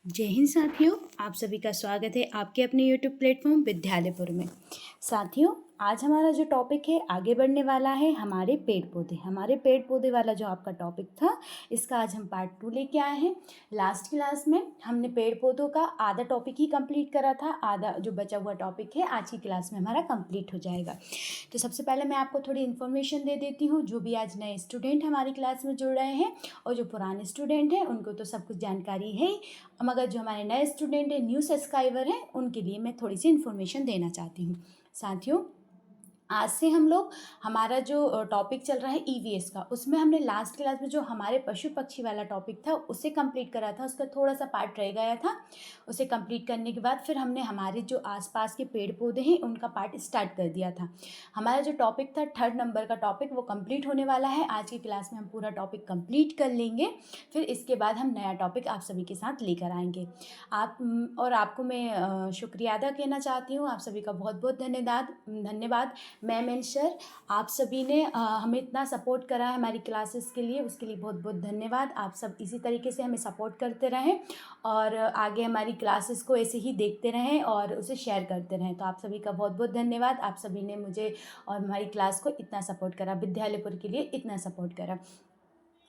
जय हिंद साथियों, आप सभी का स्वागत है आपके अपने यूट्यूब प्लेटफॉर्म विद्यालयपुर में। साथियों, आज हमारा जो टॉपिक है आगे बढ़ने वाला है हमारे पेड़ पौधे वाला जो आपका टॉपिक था, इसका आज हम पार्ट 2 लेके आए हैं। लास्ट क्लास में हमने पेड़ पौधों का आधा टॉपिक ही कंप्लीट करा था, आधा जो बचा हुआ टॉपिक है आज की क्लास में हमारा कंप्लीट हो जाएगा। तो सबसे पहले मैं आपको थोड़ी इन्फॉर्मेशन दे देती हूँ। जो भी आज नए स्टूडेंट हमारी क्लास में जुड़ रहे हैं और जो पुराने स्टूडेंट हैं उनको तो सब कुछ जानकारी है ही, मगर जो हमारे नए स्टूडेंट हैं, न्यू सब्सक्राइबर हैं, उनके लिए मैं थोड़ी सी इन्फॉर्मेशन देना चाहती हूँ। साथियों, आज से हम लोग हमारा जो टॉपिक चल रहा है ईवीएस का, उसमें हमने लास्ट क्लास में जो हमारे पशु पक्षी वाला टॉपिक था उसे कंप्लीट करा था। उसका थोड़ा सा पार्ट रह गया था। उसे कंप्लीट करने के बाद फिर हमने हमारे जो आसपास के पेड़ पौधे हैं उनका पार्ट स्टार्ट कर दिया था। हमारा जो टॉपिक था 3rd नंबर का टॉपिक, वो कंप्लीट होने वाला है। आज की क्लास में हम पूरा टॉपिक कंप्लीट कर लेंगे, फिर इसके बाद हम नया टॉपिक आप सभी के साथ लेकर आएंगे। आपको मैं शुक्रिया अदा कहना चाहती हूँ। आप सभी का बहुत बहुत धन्यवाद। मैम एंड सर, आप सभी ने हमें इतना सपोर्ट करा है हमारी क्लासेस के लिए, उसके लिए बहुत बहुत धन्यवाद। आप सब इसी तरीके से हमें सपोर्ट करते रहें और आगे हमारी क्लासेस को ऐसे ही देखते रहें और उसे शेयर करते रहें। तो आप सभी का बहुत बहुत धन्यवाद। आप सभी ने मुझे और हमारी क्लास को इतना सपोर्ट करा, विद्यालयपुर के लिए इतना सपोर्ट करा।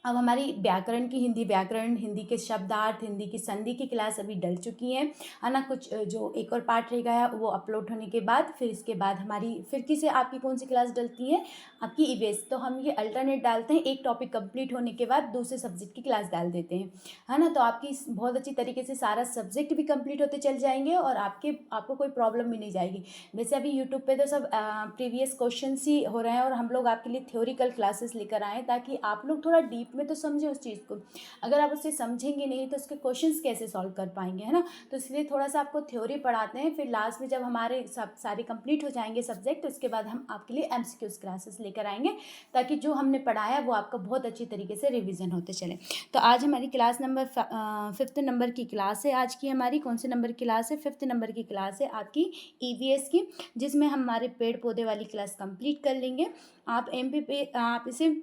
अब हमारी व्याकरण की व्याकरण, हिंदी के शब्दार्थ, हिंदी की संधि की क्लास अभी डल चुकी है ना। कुछ जो एक और पार्ट रह गया वो अपलोड होने के बाद फिर इसके बाद हमारी फिर किसे आपकी कौन सी क्लास डलती है, आपकी ईवीएस। तो हम ये अल्टरनेट डालते हैं, एक टॉपिक कंप्लीट होने के बाद दूसरे सब्जेक्ट की क्लास डाल देते हैं, है ना। तो आपकी बहुत अच्छी तरीके से सारा सब्जेक्ट भी कंप्लीट होते चल जाएंगे और आपको कोई प्रॉब्लम भी नहीं जाएगी। वैसे अभी यूट्यूब पे तो सब प्रीवियस क्वेश्चन ही हो रहे हैं और हम लोग आपके लिए थ्योरिकल क्लासेस लेकर आए ताकि आप लोग थोड़ा डीप में तो समझें उस चीज़ को। अगर आप उसे समझेंगे नहीं तो उसके क्वेश्चंस कैसे सॉल्व कर पाएंगे, है ना। तो इसलिए थोड़ा सा आपको थ्योरी पढ़ाते हैं, फिर लास्ट में जब हमारे सब सारे कंप्लीट हो जाएंगे सब्जेक्ट, उसके बाद हम आपके लिए एमसीक्यूज क्लासेस लेकर आएंगे ताकि जो हमने पढ़ाया वो आपका बहुत अच्छी तरीके से रिविजन होते चले। तो आज हमारी क्लास नंबर 5th नंबर की क्लास है। आज की हमारी कौन से नंबर की क्लास है? 5th नंबर की क्लास है आपकी ईवीएस की, जिसमें हम हमारे पेड़ पौधे वाली क्लास कंप्लीट कर लेंगे। आप इसे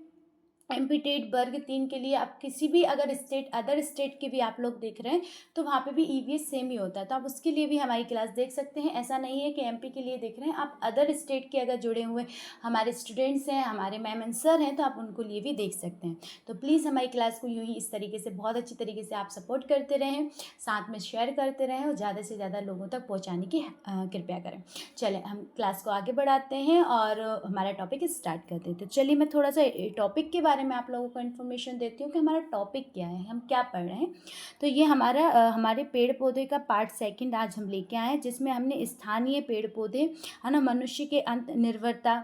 MP टेट वर्ग 3 के लिए आप किसी भी अगर अदर स्टेट के भी आप लोग देख रहे हैं तो वहाँ पे भी ईवीएस सेम ही होता है, तो आप उसके लिए भी हमारी क्लास देख सकते हैं। ऐसा नहीं है कि MP के लिए देख रहे हैं, आप अदर स्टेट के अगर जुड़े हुए हमारे स्टूडेंट्स हैं, हमारे मैम एंड सर हैं, तो आप उनको लिए भी देख सकते हैं। तो प्लीज़ हमारी क्लास को यूँ ही इस तरीके से बहुत अच्छी तरीके से आप सपोर्ट करते रहें, साथ में शेयर करते रहें और ज़्यादा से ज़्यादा लोगों तक पहुँचाने की कृपया करें। चलें, हम क्लास को आगे बढ़ाते हैं और हमारा टॉपिक स्टार्ट कर देते हैं। चलिए, मैं थोड़ा सा टॉपिक के बारे में आप लोगों को इन्फॉर्मेशन देती हूँ कि हमारा टॉपिक क्या है, हम क्या पढ़ रहे हैं। तो ये हमारे पेड़ पौधे का पार्ट 2 आज हम लेके आए हैं, जिसमें हमने स्थानीय पेड़ पौधे, है ना, मनुष्य के अंत निर्भरता,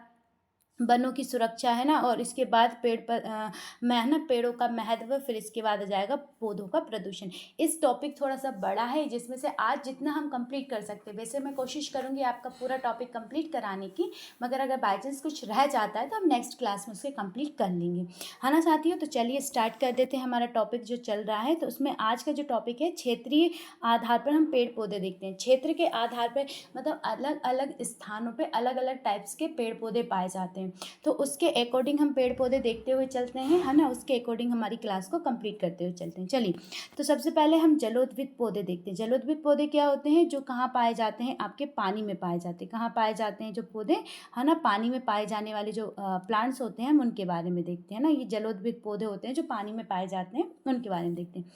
वनों की सुरक्षा, है ना, और इसके बाद पेड़ों का महत्व, फिर इसके बाद आ जाएगा पौधों का प्रदूषण। इस टॉपिक थोड़ा सा बड़ा है, जिसमें से आज जितना हम कंप्लीट कर सकते हैं, वैसे मैं कोशिश करूँगी आपका पूरा टॉपिक कंप्लीट कराने की, मगर अगर बाई चांस कुछ रह जाता है तो हम नेक्स्ट क्लास में उसके कंप्लीट कर लेंगे, है ना साथियों। तो चलिए स्टार्ट कर देते हैं हमारा टॉपिक जो चल रहा है। तो उसमें आज का जो टॉपिक है, क्षेत्रीय आधार पर हम पेड़ पौधे देखते हैं। क्षेत्र के आधार पर मतलब अलग अलग स्थानों पर अलग अलग टाइप्स के पेड़ पौधे पाए जाते हैं, तो उसके अकॉर्डिंग हम पेड़ पौधे देखते हुए चलते हैं, है ना। उसके अकॉर्डिंग हमारी क्लास को कंप्लीट करते हुए चलते हैं। चलिए, तो सबसे पहले हम जलोद्भिद पौधे देखते हैं। जलोद्भिद पौधे क्या होते हैं? जो कहाँ पाए जाते हैं? आपके पानी में पाए जाते हैं। कहाँ पाए जाते हैं जो पौधे, है ना, पानी में पाए जाने वाले जो प्लांट्स होते हैं, हम उनके बारे में देखते हैं ना। ये जलोद्भिद पौधे होते हैं जो पानी में पाए जाते हैं, उनके बारे में देखते हैं।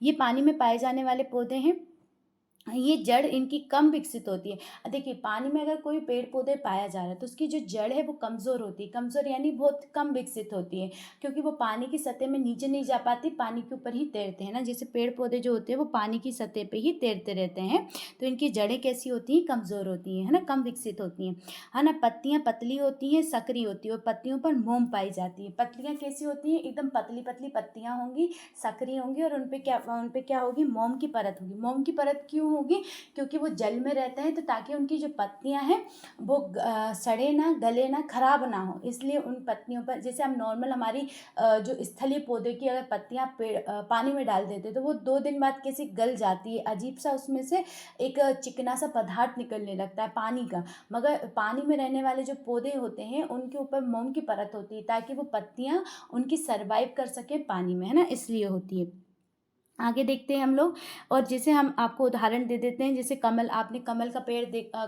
ये पानी में पाए जाने वाले पौधे हैं। ये जड़ इनकी कम विकसित होती है। देखिए, पानी में अगर कोई पेड़ पौधे पाया जा रहा है तो उसकी जो जड़ है वो कमज़ोर होती है। कमज़ोर यानी बहुत कम विकसित होती है, क्योंकि वो पानी की सतह में नीचे नहीं जा पाती, पानी के ऊपर ही तैरते हैं ना। जैसे पेड़ पौधे जो होते हैं वो पानी की सतह पे ही तैरते रहते हैं, तो इनकी जड़ें कैसी होती हैं? कमज़ोर होती हैं, है ना, कम विकसित होती हैं, है ना। पत्तियाँ पतली होती हैं, सकरी होती है और पत्तियों पर मोम पाई जाती है। पत्तियाँ कैसी होती हैं? एकदम पतली पतली पत्तियाँ होंगी, सकरी होंगी और उन पे क्या होगी? मोम की परत होगी। मोम की परत क्यों होगी? क्योंकि वो जल में रहते हैं, तो ताकि उनकी जो पत्तियां हैं वो सड़े ना, गले ना, खराब ना हो, इसलिए उन पत्तियों पर, जैसे हम नॉर्मल हमारी जो स्थलीय पौधे की अगर पत्तियां पानी में डाल देते तो वो 2 दिन बाद कैसे गल जाती है, अजीब सा उसमें से एक चिकना सा पदार्थ निकलने लगता है पानी का। मगर पानी में रहने वाले जो पौधे होते हैं उनके ऊपर मोम की परत होती है ताकि वो पत्तियां उनकी सर्वाइव कर सके पानी में, है ना, इसलिए होती है। आगे देखते हैं हम लोग। और जैसे हम आपको उदाहरण दे देते हैं, जैसे कमल, आपने कमल का पेड़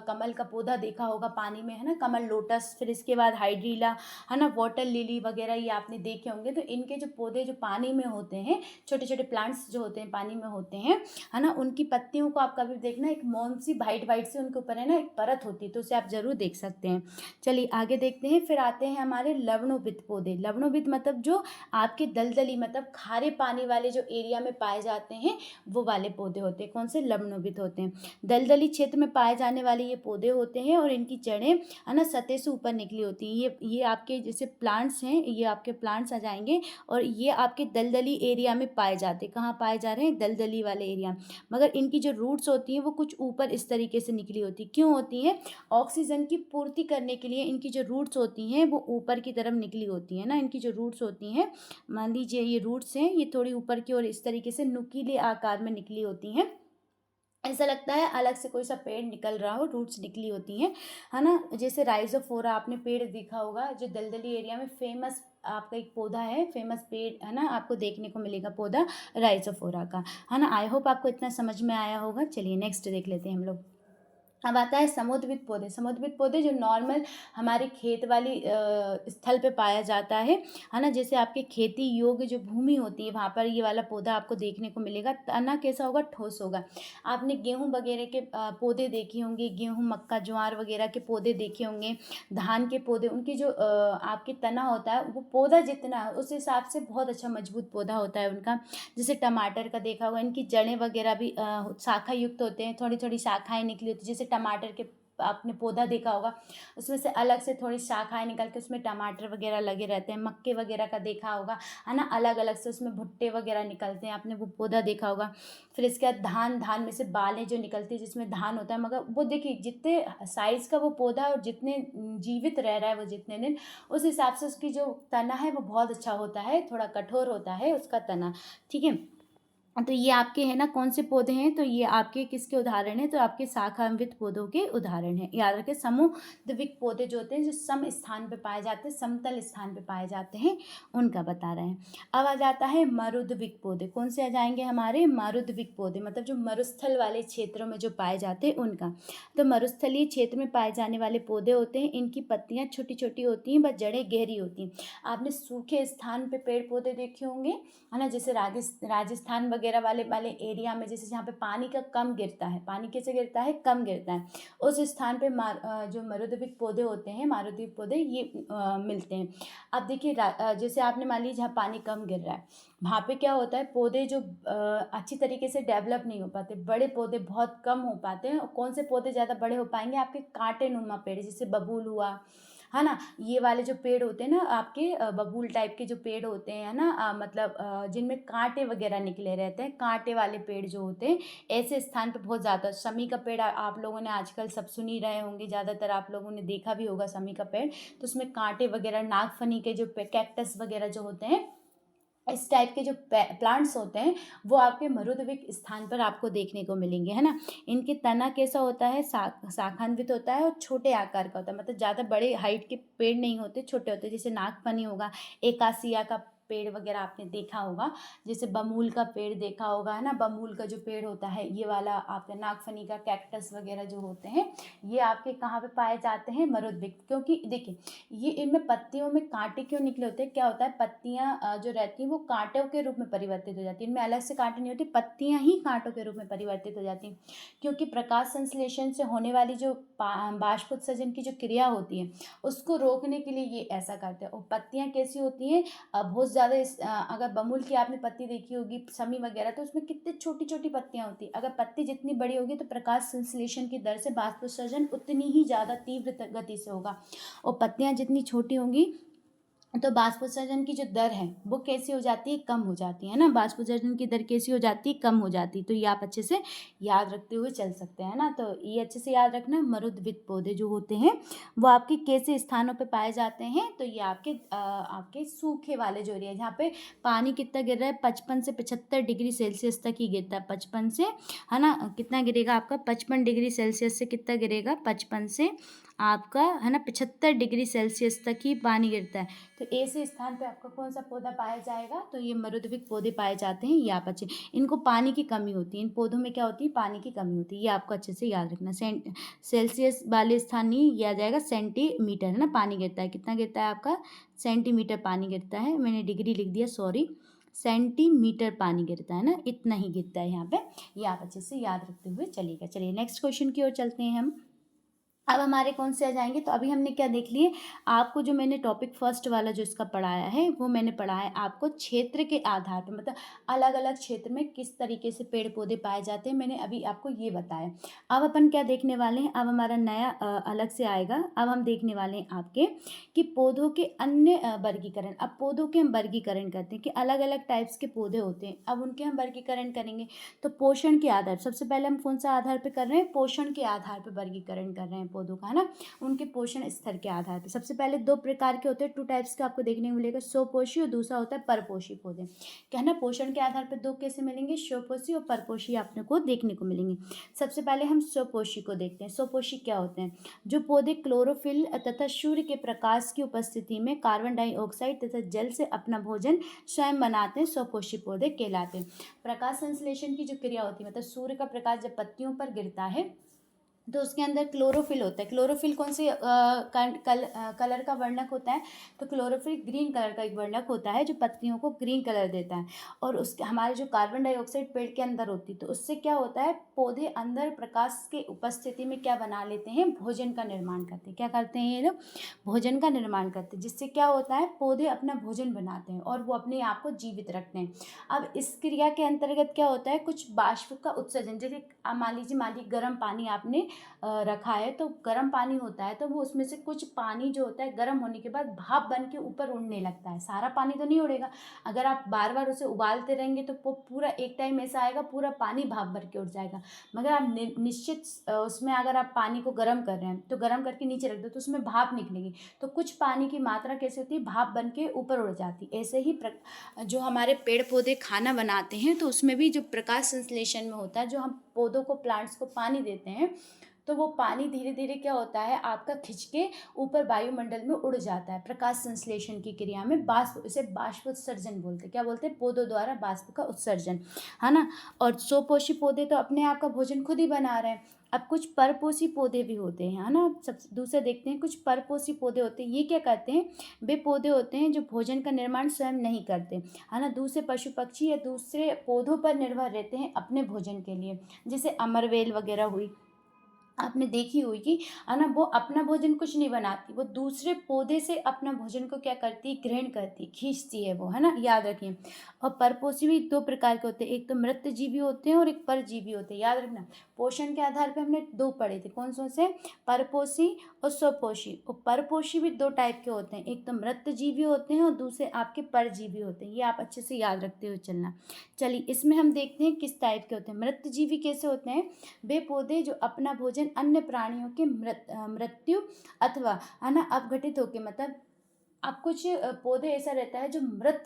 कमल का पौधा देखा होगा पानी में, है ना, कमल, लोटस, फिर इसके बाद हाइड्रीला, है ना, वाटर लिली वगैरह, ये आपने देखे होंगे। तो इनके जो पौधे जो पानी में होते हैं, छोटे छोटे प्लांट्स जो होते हैं पानी में होते हैं, है ना, उनकी पत्तियों को आप कभी देखना, एक मौन सी वाइट वाइट से उनके ऊपर, है ना, एक परत होती है, तो उसे आप जरूर देख सकते हैं। चलिए आगे देखते हैं। फिर आते हैं हमारे लवणोवित पौधे। लवणोवित मतलब जो आपके दलदली, मतलब खारे पानी वाले जो एरिया में पाए जाते हैं, वो वाले पौधे होते हैं। कौन से? लवणोवित होते हैं। दलदली क्षेत्र में पाए जाने वाले ये पौधे होते हैं, और इनकी जड़ें, है ना, सतह से ऊपर निकली होती हैं। ये आपके जैसे प्लांट्स हैं, ये आपके प्लांट्स आ जाएंगे, और ये आपके दलदली एरिया में पाए जाते हैं। कहाँ पाए जा रहे हैं? दलदली वाले एरिया। मगर इनकी जो रूट्स होती हैं वो कुछ ऊपर इस तरीके से निकली होती, क्यों होती हैं? ऑक्सीजन की पूर्ति करने के लिए इनकी जो रूट्स होती हैं वो ऊपर की तरफ निकली होती है ना। इनकी जो रूट्स होती हैं, मान लीजिए ये रूट्स हैं, ये थोड़ी ऊपर की ओर इस तरीके से नुकीले आकार में निकली होती हैं। ऐसा लगता है अलग से कोई सा पेड़ निकल रहा हो, रूट्स निकली होती हैं, है ना। जैसे राइजोफोरा आपने पेड़ देखा होगा, जो दलदली एरिया में फेमस आपका एक पौधा है, फेमस पेड़, है ना, आपको देखने को मिलेगा पौधा राइजोफोरा का, है ना। आई होप आपको इतना समझ में आया होगा। चलिए नेक्स्ट देख लेते हैं हम लोग। अब आता है समुद्रवित पौधे। समुद्रवित पौधे जो नॉर्मल हमारे खेत वाली स्थल पे पाया जाता है ना। जैसे आपके खेती योग्य जो भूमि होती है वहाँ पर ये वाला पौधा आपको देखने को मिलेगा। तना कैसा होगा? ठोस होगा। आपने गेहूं वगैरह के पौधे देखे होंगे, गेहूं, मक्का, ज्वार वगैरह के पौधे देखे होंगे, धान के पौधे, उनकी जो आपके तना होता है, वो पौधा जितना है उस हिसाब से बहुत अच्छा मजबूत पौधा होता है उनका। जैसे टमाटर का देखा होगा, इनकी जड़ें वगैरह भी शाखा युक्त होते हैं, थोड़ी थोड़ी शाखाएं निकली होती है। जैसे टमाटर के आपने पौधा देखा होगा, उसमें से अलग से थोड़ी शाखाएं निकल के उसमें टमाटर वगैरह लगे रहते हैं। मक्के वगैरह का देखा होगा, है ना, अलग अलग से उसमें भुट्टे वगैरह निकलते हैं, आपने वो पौधा देखा होगा। फिर इसके बाद धान, धान में से बालें जो निकलती है जिसमें धान होता है, मगर वो देखिए जितने साइज का वो पौधा और जितने जीवित रह रहा है वो जितने दिन, उस हिसाब से उसकी जो तना है वो बहुत अच्छा होता है, थोड़ा कठोर होता है उसका तना, ठीक है। तो ये आपके है ना कौन से पौधे हैं? तो ये आपके किसके उदाहरण हैं? तो आपके शाखान्वित पौधों के उदाहरण हैं। याद रखें, समुद्विक पौधे जो होते हैं, जो सम स्थान पे पाए जाते हैं, समतल स्थान पे पाए जाते हैं, उनका बता रहे हैं। अब आ जाता है मरुद्विक पौधे। कौन से आ जाएंगे हमारे? मरुद्विक पौधे, मतलब जो मरुस्थल वाले क्षेत्रों में जो पाए जाते हैं उनका। तो मरुस्थलीय क्षेत्र में पाए जाने वाले पौधे होते हैं, इनकी पत्तियां छोटी छोटी होती हैं, बस जड़ें गहरी होती हैं। आपने सूखे स्थान पे पेड़ पौधे देखे होंगे, है ना, जैसे राजस्थान वगैरह वाले वाले एरिया में, जैसे जहाँ पे पानी का कम गिरता है, पानी कैसे गिरता है? कम गिरता है, उस स्थान पे जो मरुद्विक पौधे होते हैं, मारुद्विक पौधे, ये मिलते हैं। अब देखिए जैसे आपने मान लीजिए जहाँ पानी कम गिर रहा है, वहाँ पे क्या होता है, पौधे जो अच्छी तरीके से डेवलप नहीं हो पाते, बड़े पौधे बहुत कम हो पाते हैं। और कौन से पौधे ज़्यादा बड़े हो पाएंगे? आपके कांटे नुमा पेड़, जैसे बबूल हुआ, है ना, ये वाले जो पेड़ होते हैं ना आपके बबूल टाइप के जो पेड़ होते हैं, है ना, मतलब जिनमें कांटे वगैरह निकले रहते हैं, कांटे वाले पेड़ जो होते हैं, ऐसे स्थान पे बहुत ज़्यादा। समी का पेड़ आप लोगों ने आजकल सब सुन ही रहे होंगे, ज़्यादातर आप लोगों ने देखा भी होगा समी का पेड़। तो उसमें कांटे वगैरह, नागफनी के जो कैक्टस वगैरह जो होते हैं, इस टाइप के जो प्लांट्स होते हैं, वो आपके मरुद्विक स्थान पर आपको देखने को मिलेंगे, है ना। इनके तना कैसा होता है? शाखान्वित होता है, और छोटे आकार का होता है, मतलब ज़्यादा बड़े हाइट के पेड़ नहीं होते, छोटे होते हैं। जैसे नागफनी होगा, एकासिया का पेड़ वगैरह आपने देखा होगा, जैसे बमूल का पेड़ देखा होगा, है ना, बमूल का जो पेड़ होता है, ये वाला आपका नागफनी का कैक्टस वगैरह जो होते हैं, ये आपके कहाँ पे पाए जाते हैं? मरुद्विक। क्योंकि देखिए ये इनमें पत्तियों में कांटे क्यों निकले होते हैं? क्या होता है, पत्तियां जो रहती हैं वो कांटों के रूप में परिवर्तित हो जाती हैं, इनमें अलग से कांटे नहीं होते, पत्तियां ही कांटों के रूप में परिवर्तित हो जाती हैं। क्योंकि प्रकाश संश्लेषण से होने वाली जो बाष्पोत्सर्जन की जो क्रिया होती है, उसको रोकने के लिए ये ऐसा करते हैं। और पत्तियां कैसी होती हैं? बहुत ज़्यादा अगर बमुल की आपने पत्ती देखी होगी, समी वगैरह, तो उसमें कितनी छोटी छोटी पत्तियां होती हैं। अगर पत्ती जितनी बड़ी होगी तो प्रकाश संश्लेषण की दर से बाष्पोत्सर्जन उतनी ही ज़्यादा तीव्र गति से होगा। और पत्तियां जितनी छोटी होंगी तो बाष्पोत्सर्जन की जो दर है वो कैसी हो जाती है? कम हो जाती है ना। बाष्पोत्सर्जन की दर कैसी हो जाती है? कम हो जाती है। तो ये आप अच्छे से याद रखते हुए चल सकते हैं ना। तो ये अच्छे से याद रखना, मरुद्विक पौधे जो होते हैं वो आपके कैसे स्थानों पे पाए जाते हैं? तो ये आपके सूखे वाले जो एरिया, जहाँ पे पानी कितना गिर रहा है? 55 से 75 डिग्री सेल्सियस तक ही गिरता है। 55 से, है ना, कितना गिरेगा आपका? 55 डिग्री सेल्सियस से कितना गिरेगा? 55 से आपका है ना 75 डिग्री सेल्सियस तक ही पानी गिरता है। तो ऐसे स्थान पे आपका कौन सा पौधा पाया जाएगा? तो ये मरुद्विक पौधे पाए जाते हैं। ये आप अच्छे, इनको पानी की कमी होती है, इन पौधों में क्या होती है? पानी की कमी होती है। ये आपको अच्छे से याद रखना। सेल्सियस वाले स्थान नहीं किया जाएगा, सेंटीमीटर है ना पानी गिरता है। कितना गिरता है आपका? सेंटीमीटर पानी गिरता है। मैंने डिग्री लिख दिया, सॉरी, सेंटीमीटर पानी गिरता है ना, इतना ही गिरता है यहाँ पे। ये आप अच्छे से याद रखते हुए चलिएगा। चलिए नेक्स्ट क्वेश्चन की ओर चलते हैं हम। अब हमारे कौन से आ जाएंगे? तो अभी हमने क्या देख लिए, आपको जो मैंने टॉपिक फर्स्ट वाला जो इसका पढ़ाया है वो मैंने पढ़ा है आपको क्षेत्र के आधार पर, मतलब अलग अलग क्षेत्र में किस तरीके से पेड़ पौधे पाए जाते हैं, मैंने अभी आपको ये बताया। अब अपन क्या देखने वाले हैं? अब हमारा नया अलग से आएगा। अब हम देखने वाले हैं आपके कि पौधों के अन्य वर्गीकरण। अब पौधों के हम वर्गीकरण करते हैं कि अलग अलग टाइप्स के पौधे होते हैं, अब उनके हम वर्गीकरण करेंगे। तो पोषण के आधार, सबसे पहले हम कौन सा आधार पर कर रहे हैं? पोषण के आधार पर वर्गीकरण कर रहे हैं पौधों का, है ना, उनके पोषण स्तर के आधार पर। सबसे पहले दो प्रकार के होते हैं, 2 टाइप्स के आपको देखने को मिलेगा, स्वपोषी और दूसरा होता है परपोषी पौधे। क्या है ना, पोषण के आधार पर दो कैसे मिलेंगे? स्वपोषी और परपोषी आपने को देखने को मिलेंगे। सबसे पहले हम स्वपोषी को देखते हैं। स्वपोषी क्या होते हैं? जो पौधे क्लोरोफिल तथा सूर्य के प्रकाश की उपस्थिति में कार्बन डाइऑक्साइड तथा जल से अपना भोजन स्वयं बनाते हैं, स्वपोषी पौधे कहलाते हैं। प्रकाश संश्लेषण की जो क्रिया होती है, मतलब सूर्य का प्रकाश जब पत्तियों पर गिरता है तो उसके अंदर क्लोरोफिल होता है। क्लोरोफिल कौन से कलर का वर्णक होता है? तो क्लोरोफिल ग्रीन कलर का एक वर्णक होता है जो पत्तियों को ग्रीन कलर देता है। और उसके हमारे जो कार्बन डाइऑक्साइड पेड़ के अंदर होती है, तो उससे क्या होता है? पौधे अंदर प्रकाश के उपस्थिति में क्या बना लेते हैं? भोजन का निर्माण करते हैं। क्या करते हैं ये लोग? भोजन का निर्माण करते हैं, जिससे क्या होता है? पौधे अपना भोजन बनाते हैं और वो अपने आप को जीवित रखते हैं। अब इस क्रिया के अंतर्गत क्या होता है? कुछ वाष्प का उत्सर्जन, जैसे मान लीजिए गर्म पानी आपने रखा है, तो गर्म पानी होता है तो वो उसमें से कुछ पानी जो होता है गर्म होने के बाद भाप बन के ऊपर उड़ने लगता है। सारा पानी तो नहीं उड़ेगा, अगर आप बार बार उसे उबालते रहेंगे तो वो पूरा एक टाइम ऐसा आएगा पूरा पानी भाप भर के उड़ जाएगा। मगर आप निश्चित उसमें अगर आप पानी को गर्म कर रहे हैं तो गर्म करके नीचे रख दो तो उसमें भाप निकलेगी, तो कुछ पानी की मात्रा कैसे होती है? भाप बन के ऊपर उड़ जाती है। ऐसे ही जो हमारे पेड़ पौधे खाना बनाते हैं तो उसमें भी जो प्रकाश संश्लेषण में होता है, जो हम पौधों को, प्लांट्स को पानी देते हैं, तो वो पानी धीरे धीरे क्या होता है? आपका खिंच के ऊपर वायुमंडल में उड़ जाता है। प्रकाश संश्लेषण की क्रिया में बाष्प, इसे बाष्प उत्सर्जन बोलते हैं। क्या बोलते हैं? पौधों द्वारा बाष्प का उत्सर्जन, है ना। और स्वपोषी पौधे तो अपने आप का भोजन खुद ही बना रहे हैं। अब कुछ परपोषी पौधे भी होते हैं, है ना। सब दूसरे देखते हैं, कुछ परपोषी पौधे होते हैं। ये क्या करते हैं? वे पौधे होते हैं जो भोजन का निर्माण स्वयं नहीं करते, है ना, दूसरे पशु पक्षी या दूसरे पौधों पर निर्भर रहते हैं अपने भोजन के लिए। जैसे अमरवेल वगैरह हुई, आपने देखी होगी, है ना, वो अपना भोजन कुछ नहीं बनाती, वो दूसरे पौधे से अपना भोजन को क्या करती है? ग्रहण करती, खींचती है वो, है ना, याद रखिए। और परपोषी भी दो प्रकार के होते हैं, एक तो मृतजीवी होते हैं और एक परजीवी होते हैं, याद रखना। पोषण के आधार पे हमने दो पढ़े थे, कौन कौन से? परपोषी और स्वपोषी। और परपोषी भी दो टाइप के होते हैं, एक तो मृतजीवी होते हैं और दूसरे आपके परजीवी होते हैं। ये आप अच्छे से याद रखते हुए चलना। चलिए इसमें हम देखते हैं किस टाइप के होते हैं। मृतजीवी कैसे होते हैं? वे पौधे जो अपना भोजन अन्य प्राणियों के मृत्यु अथवा, है ना, अपघटित होके, मतलब अब कुछ पौधे ऐसा रहता है जो मृत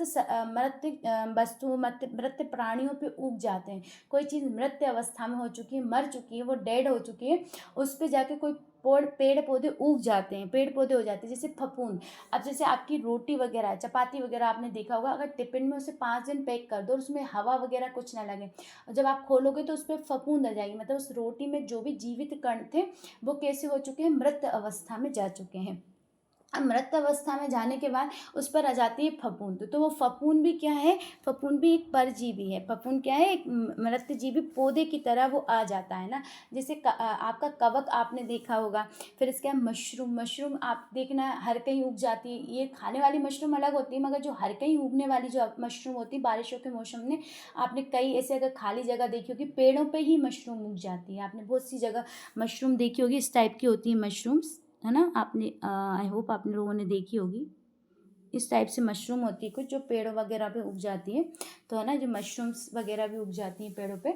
वस्तु, मृत प्राणियों पे उग जाते हैं। कोई चीज़ मृत अवस्था में हो चुकी है, मर चुकी है, वो डेड हो चुकी है, उस पे जाके कोई पेड़ पौधे उग जाते हैं, पेड़ पौधे हो जाते हैं, जैसे फफूंद। अब जैसे आपकी रोटी वगैरह, चपाती वगैरह आपने देखा होगा, अगर टिफिन में उसे 5 दिन पैक कर दो और उसमें हवा वगैरह कुछ ना लगे, और जब आप खोलोगे तो उस पर फफूंद आ जाएगी, मतलब उस रोटी में जो भी जीवित कण थे वो कैसे हो चुके हैं? मृत अवस्था में जा चुके हैं। अब मृत अवस्था में जाने के बाद उस पर आ जाती है फफूंद, तो वो फफूंद भी क्या है? फफूंद भी एक परजीवी है। फफूंद क्या है? एक मृतजीवी पौधे की तरह वो आ जाता है ना। जैसे आपका कवक आपने देखा होगा। फिर इसके बाद मशरूम आप देखना हर कहीं उग जाती है। ये खाने वाली मशरूम अलग होती है, मगर जो हर कहीं उगने वाली जो मशरूम होती है बारिशों के मौसम में, आपने कई ऐसे अगर खाली जगह देखी होगी, पेड़ों पे ही मशरूम उग जाती है। आपने बहुत सी जगह मशरूम देखी होगी, इस टाइप की होती है मशरूम्स, है ना। आपने आई होप आप लोगों ने देखी होगी, इस टाइप से मशरूम होती है कुछ, जो पेड़ों वगैरह पे उग जाती है, तो है ना, जो मशरूम्स वगैरह भी उग जाती हैं पेड़ों पे।